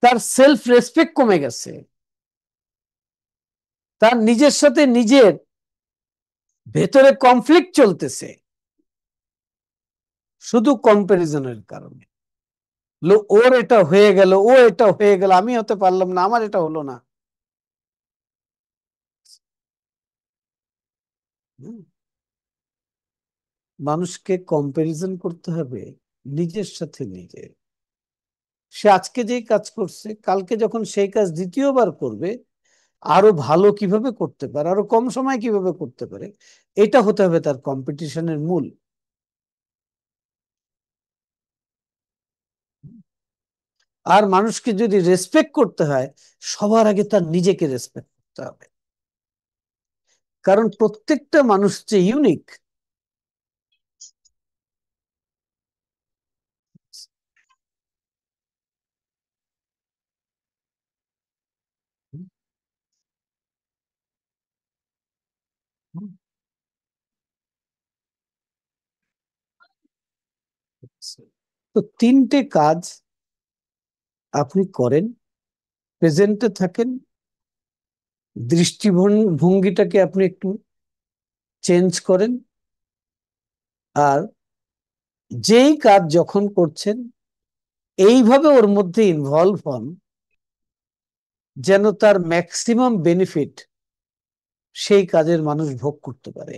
তার সেলফ রেসপেক্ট কমে গেছে, তার নিজের সাথে নিজের ভেতরে কনফ্লিক্ট চলতেছে শুধু কম্পারিজনের কারণে। ওর এটা হয়ে গেল, ও এটা হয়ে গেল, আমি হতে পারলাম না, আমার এটা হলো না। মানুষকে কম্পারিজন করতে হবে নিজের সাথে নিজে। সে আজকে যেই কাজ করছে, কালকে যখন সেই কাজ দ্বিতীয়বার করবে, আরো ভালো কিভাবে করতে পারে, আরো কম সময় কিভাবে করতে পারে, এটা হতে হবে তার কম্পিটিশনের মূল। আর মানুষকে যদি রেসপেক্ট করতে হয়, সবার আগে তার নিজেকে রেসপেক্ট করতে হবে, কারণ প্রত্যেকটা মানুষ যে ইউনিক। তো তিনটে কাজ আপনি করেন, প্রেজেন্টে থাকেন, দৃষ্টিভঙ্গিটাকে আপনি একটু চেঞ্জ করেন, আর যেই কাজ যখন করছেন এইভাবে ওর মধ্যে ইনভলভ হন যেন তার ম্যাক্সিমাম বেনিফিট সেই কাজের মানুষ ভোগ করতে পারে।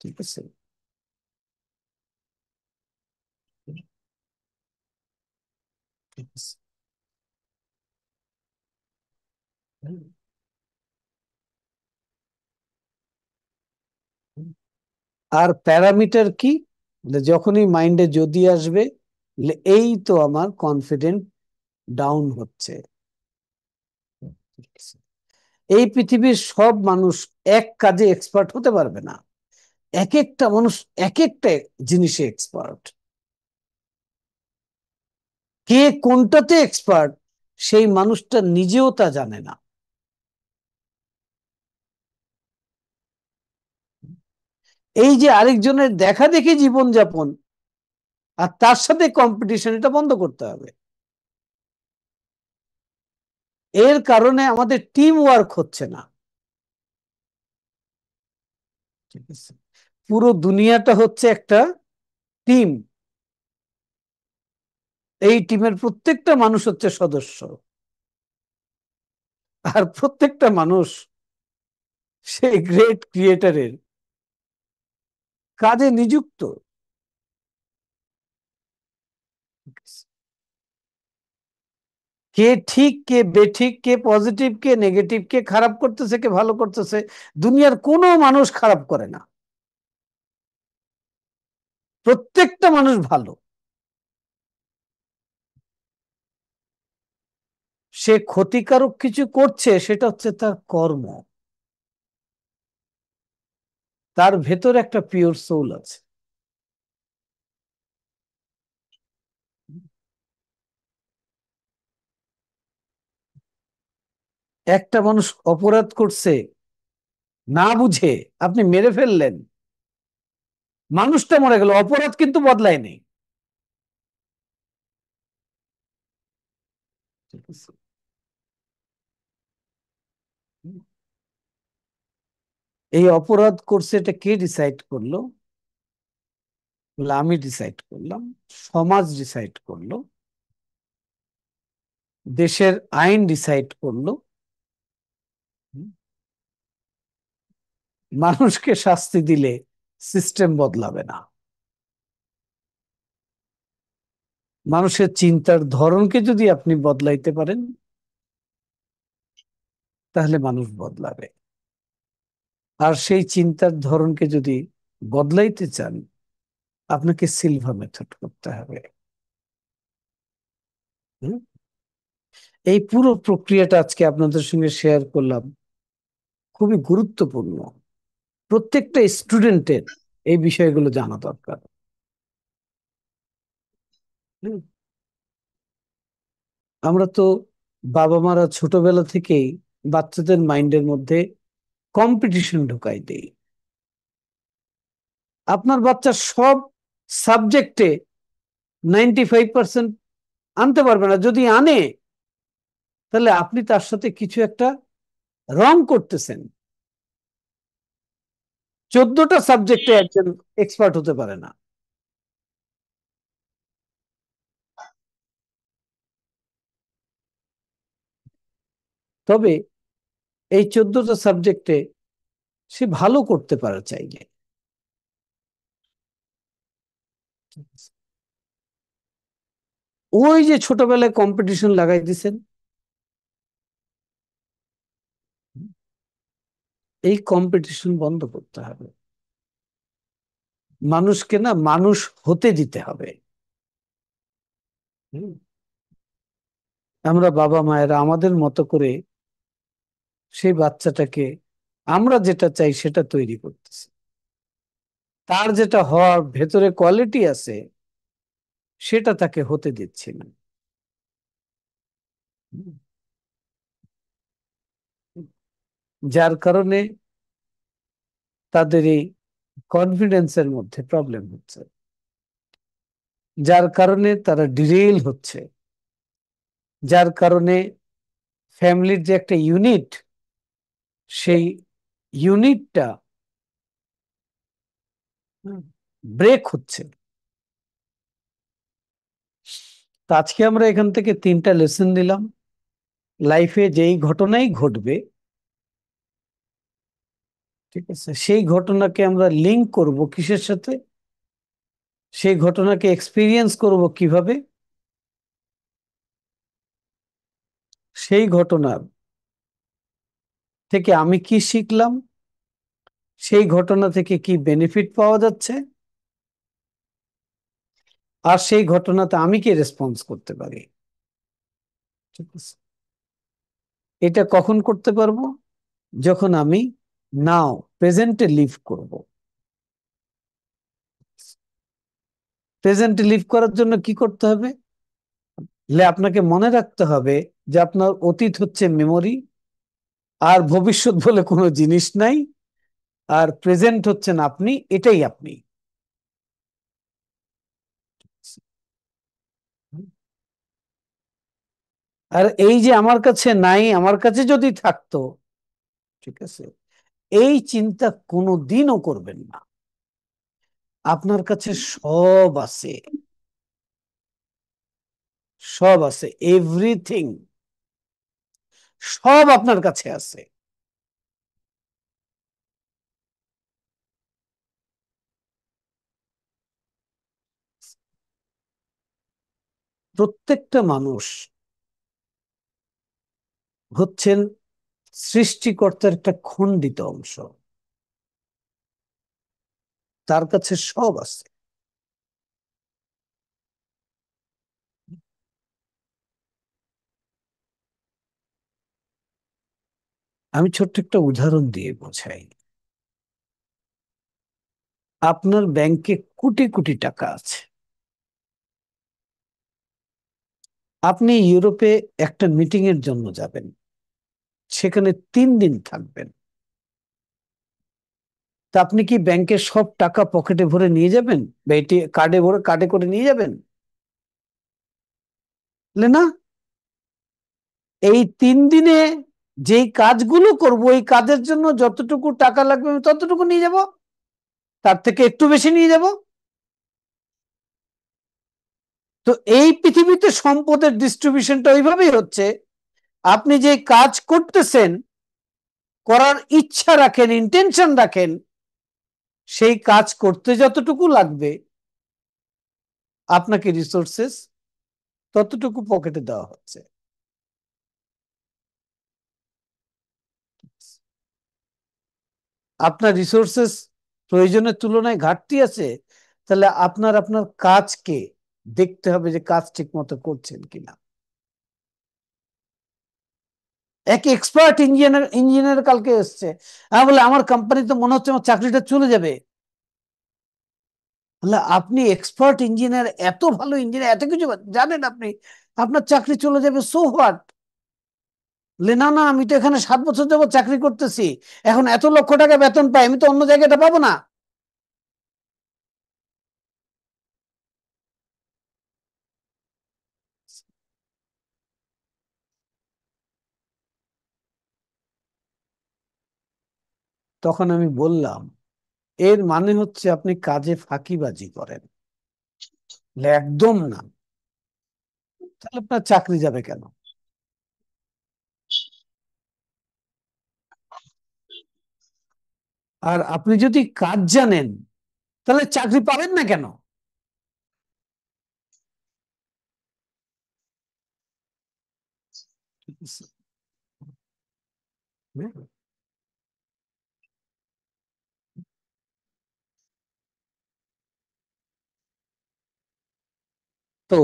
ঠিক আছে? ঠিক আছে। আর প্যারামিটার কি? যখনই মাইন্ডে যদি আসবে, এই তো আমার কনফিডেন্ট ডাউন হচ্ছে। এই পৃথিবীর সব মানুষ এক কাজে এক্সপার্ট হতে পারবে না, এক একটা মানুষ এক একটা জিনিসে এক্সপার্ট। কে কোনটাতে এক্সপার্ট সেই মানুষটা নিজেও তা জানে না। এই যে আরেকজনের দেখা দেখি জীবনযাপন আর তার সাথে কম্পিটিশন, এটা বন্ধ করতে হবে। এর কারণে আমাদের টিম ওয়ার্ক হচ্ছে না। ঠিক আছে? পুরো দুনিয়াটা হচ্ছে একটা টিম, এই টিমের প্রত্যেকটা মানুষ হচ্ছে সদস্য, আর প্রত্যেকটা মানুষ সেই গ্রেট ক্রিয়েটারের কাজে নিযুক্ত। কে ঠিক কে বেঠিক, কে পজিটিভ কে নেগেটিভ, কে খারাপ করতেছে কে ভালো করতেছে, দুনিয়ার কোনো মানুষ খারাপ করে না, প্রত্যেকটা মানুষ ভালো। সে ক্ষতিকারক কিছু করছে সেটা হচ্ছে তার কর্ম, তার ভেতর একটা পিওর সোল আছে। একটা মানুষ অপরাধ করছে না বুঝে, আপনি মেরে ফেললেন, মানুষটা মরে গেল, অপরাধ কিন্তু বদলায়নি। ঠিক আছে? এই অপরাধ করছে এটা কে ডিসাইড করলো? বলে আমি ডিসাইড করলাম, সমাজ ডিসাইড করলো, দেশের আইন ডিসাইড করলো। মানুষকে শাস্তি দিলে সিস্টেম বদলাবে না। মানুষের চিন্তার ধরনকে যদি আপনি বদলাইতে পারেন, তাহলে মানুষ বদলাবে। আর সেই চিন্তার ধরনকে যদি বদলাইতে চান, আপনাকে সিলভা মেথড করতে হবে। হুম? এই পুরো প্রক্রিয়াটা আজকে আপনাদের সঙ্গে শেয়ার করলাম, খুবই গুরুত্বপূর্ণ। প্রত্যেকটা স্টুডেন্টের এই বিষয়গুলো জানা দরকার। হুম? আমরা তো বাবা মারা ছোটবেলা থেকেই বাচ্চাদের মাইন্ডের মধ্যে কম্পিটিশন ঢুকাই দেই। আপনার বাচ্চা সব সাবজেক্টে 95% আনতে পারবে না, যদি আনে তাহলে আপনি তার সাথে কিছু একটা রং করতেছেন। 14টা সাবজেক্টে একজন এক্সপার্ট হতে পারে না। তবে এই 14টা সাবজেক্টে সে ভালো করতে পারে চাইলে। ওই যে ছোটবেলায় কম্পিটিশন লাগাই দিছেন, এই কম্পিটিশন বন্ধ করতে হবে। মানুষকে না মানুষ হতে দিতে হবে। হুম। আমরা বাবা মায়েরা আমাদের মতো করে সেই বাচ্চাটাকে আমরা যেটা চাই সেটা তৈরি করতেছি। তার যেটা হওয়ার ভেতরে কোয়ালিটি আছে সেটা তাকে হতে দিচ্ছি না। হুম। যার কারণে তাদের এই কনফিডেন্সের মধ্যে প্রবলেম হচ্ছে, যার কারণে তারা ডিরেইল হচ্ছে, যার কারণে ফ্যামিলির যে একটা ইউনিট, সেই ইউনিটটা ব্রেক হচ্ছে। তো আজকে আমরা এখান থেকে 3টা লেসন নিলাম। লাইফে যেই ঘটনাই ঘটবে, ঠিক আছে, সেই ঘটনাকে আমরা লিঙ্ক করব কিসের সাথে, সেই ঘটনাকে এক্সপিরিয়েন্স করব কিভাবে, সেই ঘটনার থেকে আমি কি শিখলাম, সেই ঘটনা থেকে কি বেনিফিট পাওয়া যাচ্ছে, আর সেই ঘটনাতে আমি কি রেসপন্স করতে পারি। ঠিক আছে, এটা কখন করতে পারবো? যখন আমি নাও প্রেজেন্টে লিভ করব। প্রেজেন্টে লিভ করার জন্য কি করতে হবে? আপনাকে মনে রাখতে হবে যে আপনার অতীত হচ্ছে মেমোরি, আর ভবিষ্যৎ বলে কোনো জিনিস নাই, আর প্রেজেন্ট হচ্ছেন আপনি, এটাই আপনি। আর এই যে আমার কাছে নাই, আমার কাছে যদি থাকতো, ঠিক আছে, এই চিন্তা কোনো দিনও করবেন না। আপনার কাছে সব আছে, সব আছে, এভরিথিং, সব আপনার কাছে আছে। প্রত্যেকটা মানুষ হচ্ছেন সৃষ্টিকর্তার একটা খণ্ডিত অংশ, তার কাছে সব আছে। আমি ছোট্ট একটা উদাহরণ দিয়ে বোঝাই। আপনার ব্যাংকে কোটি কোটি টাকা আছে, আপনি ইউরোপে একটা মিটিং এর জন্য যাবেন, সেখানে 3 দিন থাকবেন। তা আপনি কি ব্যাংকের সব টাকা পকেটে ভরে নিয়ে যাবেন, বা এটি কার্ডে ভরে কার্ডে করে নিয়ে যাবেন? না, এই 3 দিনে যেই কাজগুলো করব, এই কাজের জন্য যতটুকু টাকা লাগবে আমি ততটুকু নিয়ে যাব, তার থেকে একটু বেশি নিয়ে যাব। তো এই পৃথিবীতে সম্পদের ডিস্ট্রিবিউশনটা ওইভাবেই হচ্ছে। আপনি যে কাজ করতেছেন, করার ইচ্ছা রাখেন, ইন্টেনশন রাখেন, সেই কাজ করতে যতটুকু লাগবে আপনাকে রিসোর্সেস ততটুকু পকেটে দেওয়া হচ্ছে। আপনার রিসোর্সেস প্রয়োজনের তুলনায় ঘাটতি আছে, তাহলে আপনার আপনার কাজকে দেখতে হবে যে কাজ ঠিক মতো করছেন কিনা। এক এক্সপার্ট ইঞ্জিনিয়ার কালকে এসছে, আমি বলে আমার কোম্পানিতে মনে হচ্ছে আমার চাকরিটা চলে যাবে। আপনি এক্সপার্ট ইঞ্জিনিয়ার, এত ভালো ইঞ্জিনিয়ার, এত কিছু জানেন আপনি, আপনার চাকরি চলে যাবে, সো হোয়াট? না না, আমি তো এখানে 7 বছর যাবত চাকরি করতেছি, এখন এত লক্ষ টাকা বেতন পাই, আমি তো অন্য জায়গাটা পাবো না। তখন আমি বললাম, এর মানে হচ্ছে আপনি কাজে ফাঁকিবাজি করেন। বলে, একদম না। তাহলে আপনার চাকরি যাবে কেন? আর আপনি যদি কাজ জানেন, তাহলে চাকরি পাবেন না কেন? তো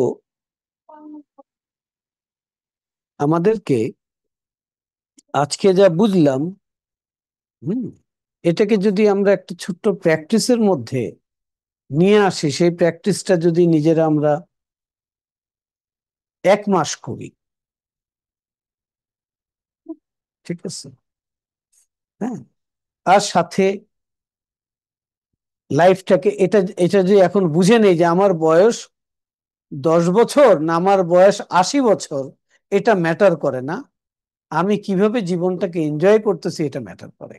আমাদেরকে আজকে যা বুঝলাম, হুম, এটাকে যদি আমরা একটা ছোট্ট প্র্যাকটিসের মধ্যে নিয়ে আসি, সেই প্র্যাকটিসটা যদি নিজেরা আমরা 1 মাস করি, ঠিক আছে, হ্যাঁ, আর সাথে লাইফটাকে, এটা এটা যে এখন বুঝে নেই যে আমার বয়স 10 বছর না আমার বয়স 80 বছর, এটা ম্যাটার করে না, আমি কিভাবে জীবনটাকে এনজয় করতেছি এটা ম্যাটার করে।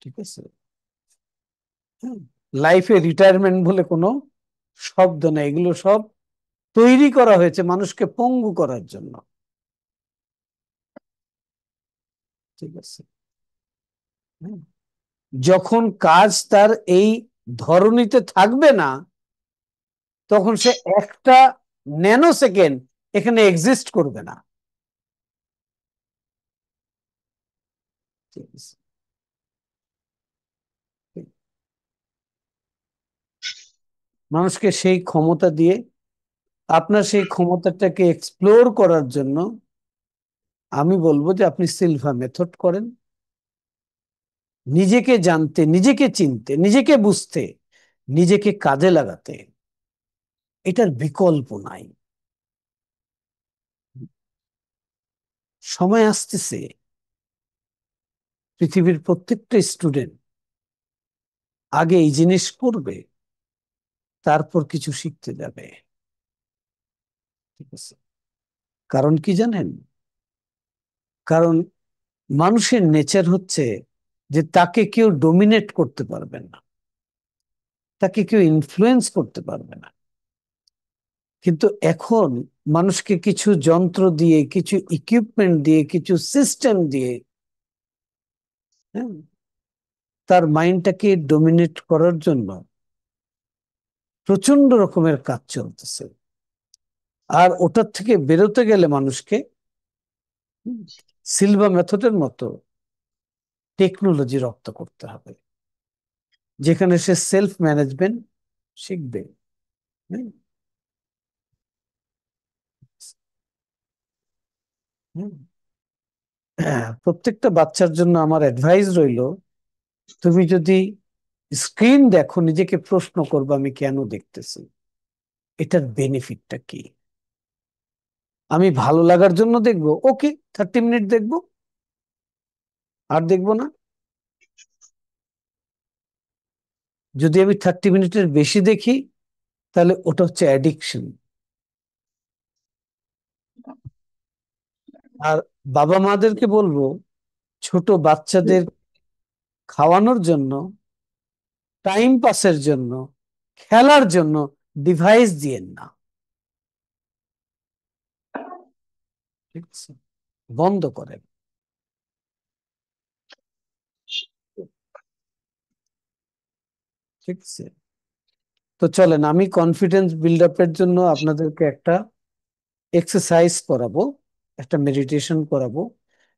ঠিক আছে, লাইফে রিটায়ারমেন্ট বলে কোনো শব্দ নেই, এগুলো সব তৈরি করা হয়েছে মানুষকে পঙ্গু করার জন্য। ঠিক আছে, হুম। যখন কাজ তার এই ধরনীতে থাকবে না, তখন সে একটা ন্যানো সেকেন্ড এখানে এক্সিস্ট করবে না। ঠিক আছে, মানুষকে সেই ক্ষমতা দিয়ে, আপনার সেই ক্ষমতাটাকে এক্সপ্লোর করার জন্য আমি বলবো যে আপনি সিলভা মেথড করেন, নিজেকে জানতে, নিজেকে চিনতে, নিজেকে বুঝতে, নিজেকে কাজে লাগাতে, এটার বিকল্প নাই। সময় আসতেছে, পৃথিবীর প্রত্যেকটা স্টুডেন্ট আগে এই জিনিস করবে, তারপর কিছু শিখতে যাবে। ঠিক আছে, কারণ কি জানেন? কারণ মানুষের নেচার হচ্ছে যে তাকে কেউ ডমিনেট করতে পারবে না, তাকে কেউ ইনফ্লুয়েন্স করতে পারবে না। কিন্তু এখন মানুষকে কিছু যন্ত্র দিয়ে, কিছু ইকুইপমেন্ট দিয়ে, কিছু সিস্টেম দিয়ে, হ্যাঁ, তার মাইন্ডটাকে ডমিনেট করার জন্য প্রচন্ড রকমের কাজ চলতেছে। আর ওটার থেকে বেরোতে গেলে মানুষকে সিলভা মেথডের মতো টেকনোলজি রপ্ত করতে হবে, যেখানে সে সেলফ ম্যানেজমেন্ট শিখবে। হুম, হুম। হ্যাঁ, প্রত্যেকটা বাচ্চার জন্য আমার অ্যাডভাইস রইল, তুমি যদি স্ক্রিন দেখো, নিজেকে প্রশ্ন করবে আমি কেন দেখতেছি, এটার বেনিফিটটা কি? আমি ভালো লাগার জন্য দেখবো, ওকে, 30 মিনিট দেখবো, আর দেখবো না। যদি আমি 30 মিনিটের বেশি দেখি, তাহলে ওটা হচ্ছে অ্যাডিকশন। আর বাবা মাদেরকে বলবো, ছোট বাচ্চাদের খাওয়ানোর জন্য, টাইম পাসের জন্য, খেলার জন্য ডিভাইস দিয়েন না। ঠিক আছে, বন্ধ করেন। ঠিক আছে, তো চলেন আমি কনফিডেন্স বিল্ড আপের জন্য আপনাদেরকে একটা এক্সারসাইজ করাবো, একটা মেডিটেশন করাবো।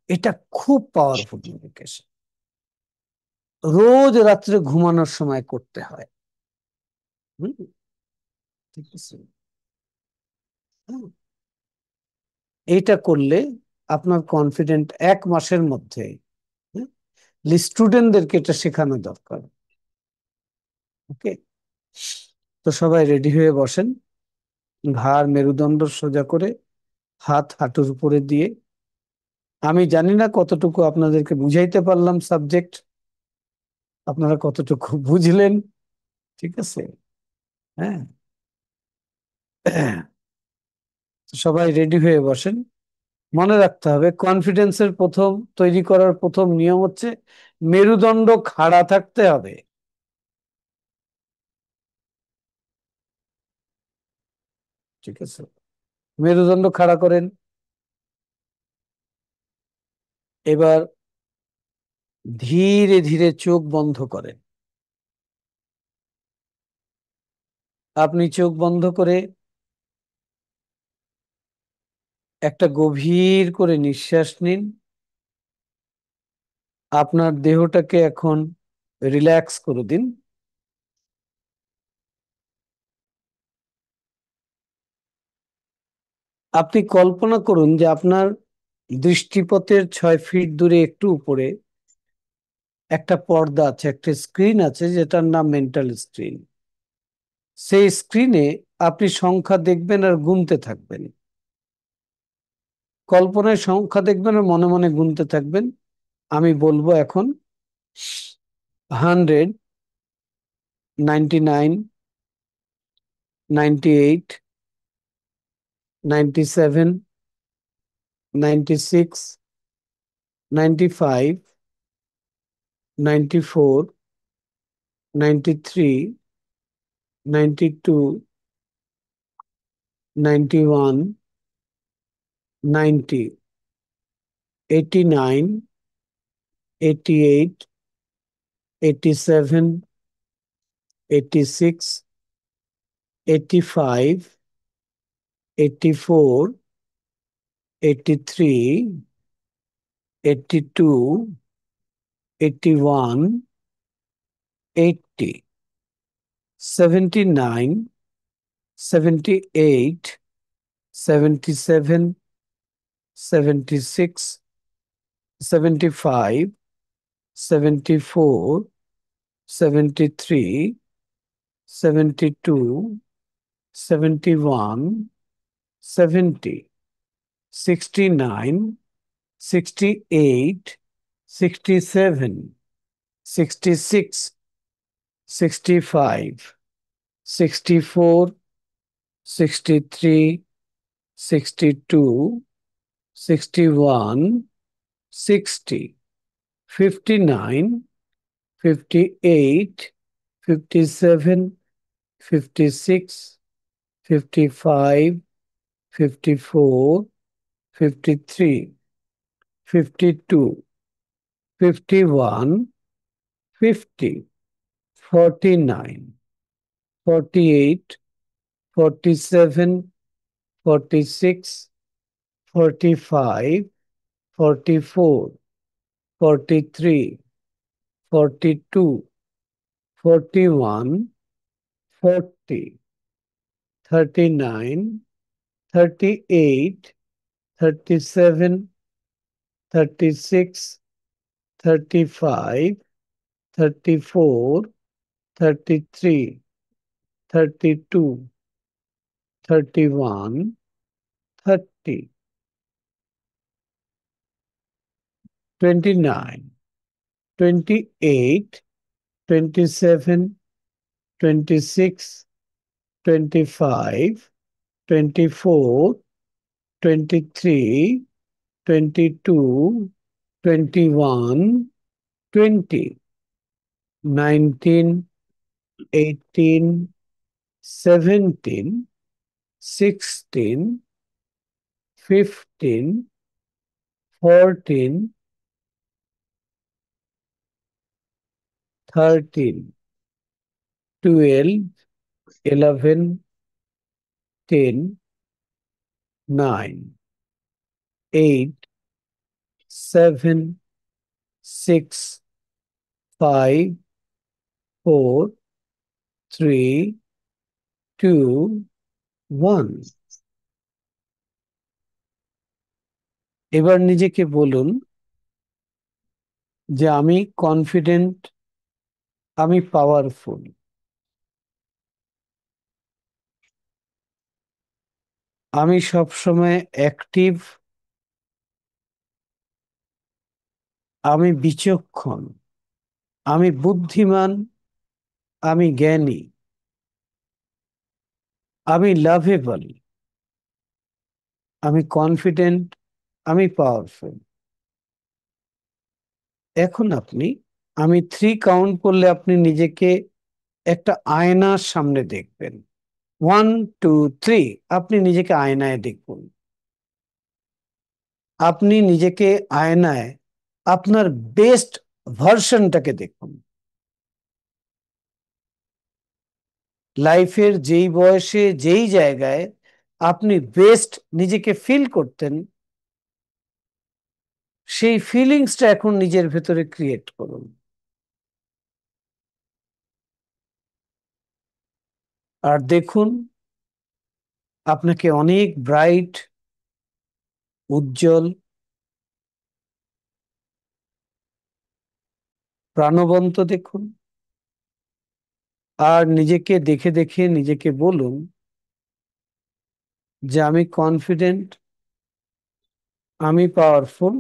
এটা খুব পাওয়ারফুল মেডিটেশন, রোজ রাত্রে ঘুমানোর সময় করতে হয়। হুম, ঠিক আছে, হুম। এইটা করলে আপনার কনফিডেন্ট 1 মাসের মধ্যে, স্টুডেন্টদেরকে এটা শেখানো দরকার। ওকে, তো সবাই রেডি হয়ে বসেন। ঘাড় মেরুদণ্ড সোজা করে, হাত হাঁটুর উপরে দিয়ে। আমি জানি না কতটুকু আপনাদেরকে বুঝাইতে পারলাম সাবজেক্ট, আপনারা কতটুকু বুঝলেন। ঠিক আছে, হ্যাঁ। সবাই রেডি হয়ে বসেন। মনে রাখতে হবে, কনফিডেন্সের প্রথম তৈরি করার প্রথম নিয়ম হচ্ছে মেরুদণ্ড খাড়া থাকতে হবে। ঠিক আছে, মেরুদণ্ড খাড়া করেন। এবার ধীরে ধীরে চোখ বন্ধ করেন। আপনি চোখ বন্ধ করে একটা গভীর করে নিঃশ্বাস নিন। আপনার দেহটাকে এখন রিল্যাক্স করে দিন। আপনি কল্পনা করুন যে আপনার দৃষ্টিপথের 6 ফিট দূরে একটু উপরে একটা পর্দা আছে, একটা স্ক্রিন আছে, যেটার নাম মেন্টাল স্ক্রিন। সেই স্ক্রিনে আপনি সংখ্যা দেখবেন আর গুনতে থাকবেন। কল্পনায় সংখ্যা দেখবেন আর মনে মনে গুনতে থাকবেন। আমি বলবো এখন 100, 99, 98, 97, 96, 95, 94, 93, 92, 91, 90, 89, 88, 87, 86, 85, 84, 83, 82, 81, 80, 79, 78, 77, 76, 75, 74, 73, 72, 71, 70, 69, 68, 67, 66, 65, 64, 63, 62, 61, 60, 59, 58, 57, 56, 55, 54, 53, 52, 51, 50, 49, 48, 47, 46, 45, 44, 43, 42, 41, 40, 39, 38, 37, 36, 35, 34, 33, 32, 31, 30, 29, 28, 27, 26, 25, 24, 23, 22, 21, 20, 19, 18, 17, 16, 15, 14, 13, 12, 11, 10, 9, 8, 7, 6, 5, 4, 3, 2, 1. এবার নিজেকে বলুন যে আমি কনফিডেন্ট, আমি পাওয়ারফুল। আমি সবসময় অ্যাক্টিভ, আমি বিচক্ষণ, আমি বুদ্ধিমান, আমি জ্ঞানী, আমি লাভেবল, আমি কনফিডেন্ট, আমি পাওয়ারফুল। এখন আপনি, আমি 3 কাউন্ট করলে আপনি নিজেকে একটা আয়নার সামনে দেখবেন। 1, 2, 3, আপনি নিজেকে আয়নায় দেখুন। আপনি নিজেকে আয়নায় আপনার বেস্ট ভার্সনটাকে দেখুন। লাইফের যেই বয়সে যেই জায়গায় আপনি বেস্ট নিজেকে ফিল করতেন, সেই ফিলিংসটা এখন নিজের ভেতরে ক্রিয়েট করুন। আর দেখুন আপনাকে অনেক ব্রাইট, উজ্জ্বল, প্রাণবন্ত দেখুন। আর নিজেকে দেখে দেখে নিজেকে বলুন যে আমি কনফিডেন্ট, আমি পাওয়ারফুল,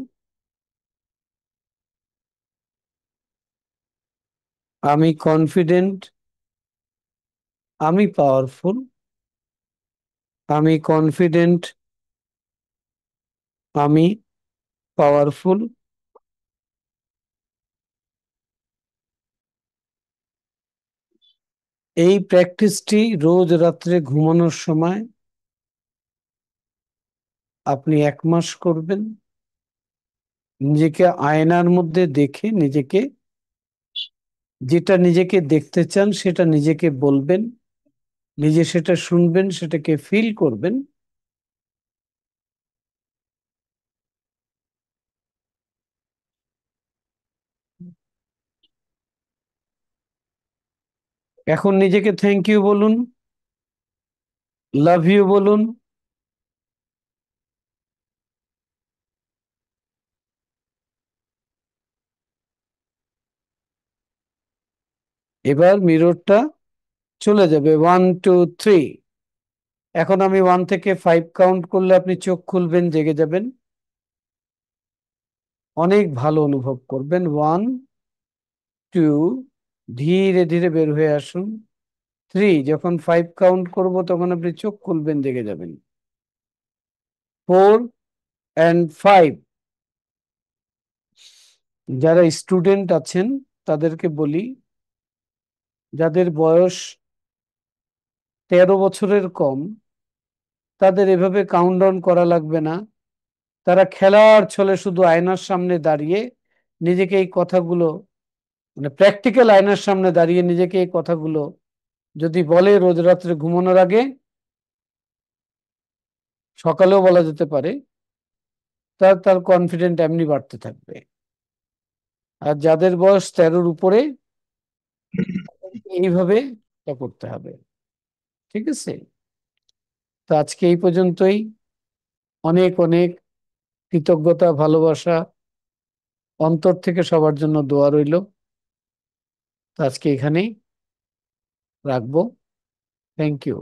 আমি কনফিডেন্ট, আমি পাওয়ারফুল, আমি কনফিডেন্ট, আমি পাওয়ারফুল। এই প্র্যাকটিসটি রোজ রাত্রে ঘুমানোর সময় আপনি 1 মাস করবেন। নিজেকে আয়নার মধ্যে দেখে নিজেকে, যেটা নিজেকে দেখতে চান সেটা নিজেকে বলবেন, নিজে সেটা শুনবেন, সেটাকে ফিল করবেন। এখন নিজেকে থ্যাংক ইউ বলুন, লাভ ইউ বলুন। এবার মিররটা চলে যাবে 1, 2, 3। এখন আমি 1 থেকে 5 কাউন্ট করলে আপনি চোখ খুলবেন, জেগে যাবেন, অনেক ভালো অনুভব করবেন। 1, 2, ধীরে ধীরে বের হয়ে আসুন। 3, যখন 5 কাউন্ট করব তখন আপনি চোখ খুলবেন, জেগে যাবেন। 4 and 5। যারা স্টুডেন্ট আছেন তাদেরকে বলি, যাদের বয়স 13 বছরের কম, তাদের এভাবে কাউন্টডাউন করা লাগবে না। তারা খেলার ছলে শুধু আয়নার সামনে দাঁড়িয়ে নিজেকে এই কথাগুলো, মানে প্র্যাকটিক্যাল আয়নার সামনে দাঁড়িয়ে নিজেকে এই কথাগুলো যদি বলে রোজ রাত্রে ঘুমানোর আগে, সকালেও বলা যেতে পারে, তার তার কনফিডেন্ট এমনি বাড়তে থাকবে। আর যাদের বয়স 13-র উপরে, এইভাবে এটা করতে হবে। ঠিক আছে? তো আজকে এই পর্যন্তই। অনেক অনেক কৃতজ্ঞতা, ভালোবাসা, অন্তর থেকে সবার জন্য দোয়া রইল। তো আজকে এখানেই রাখবো। Thank you.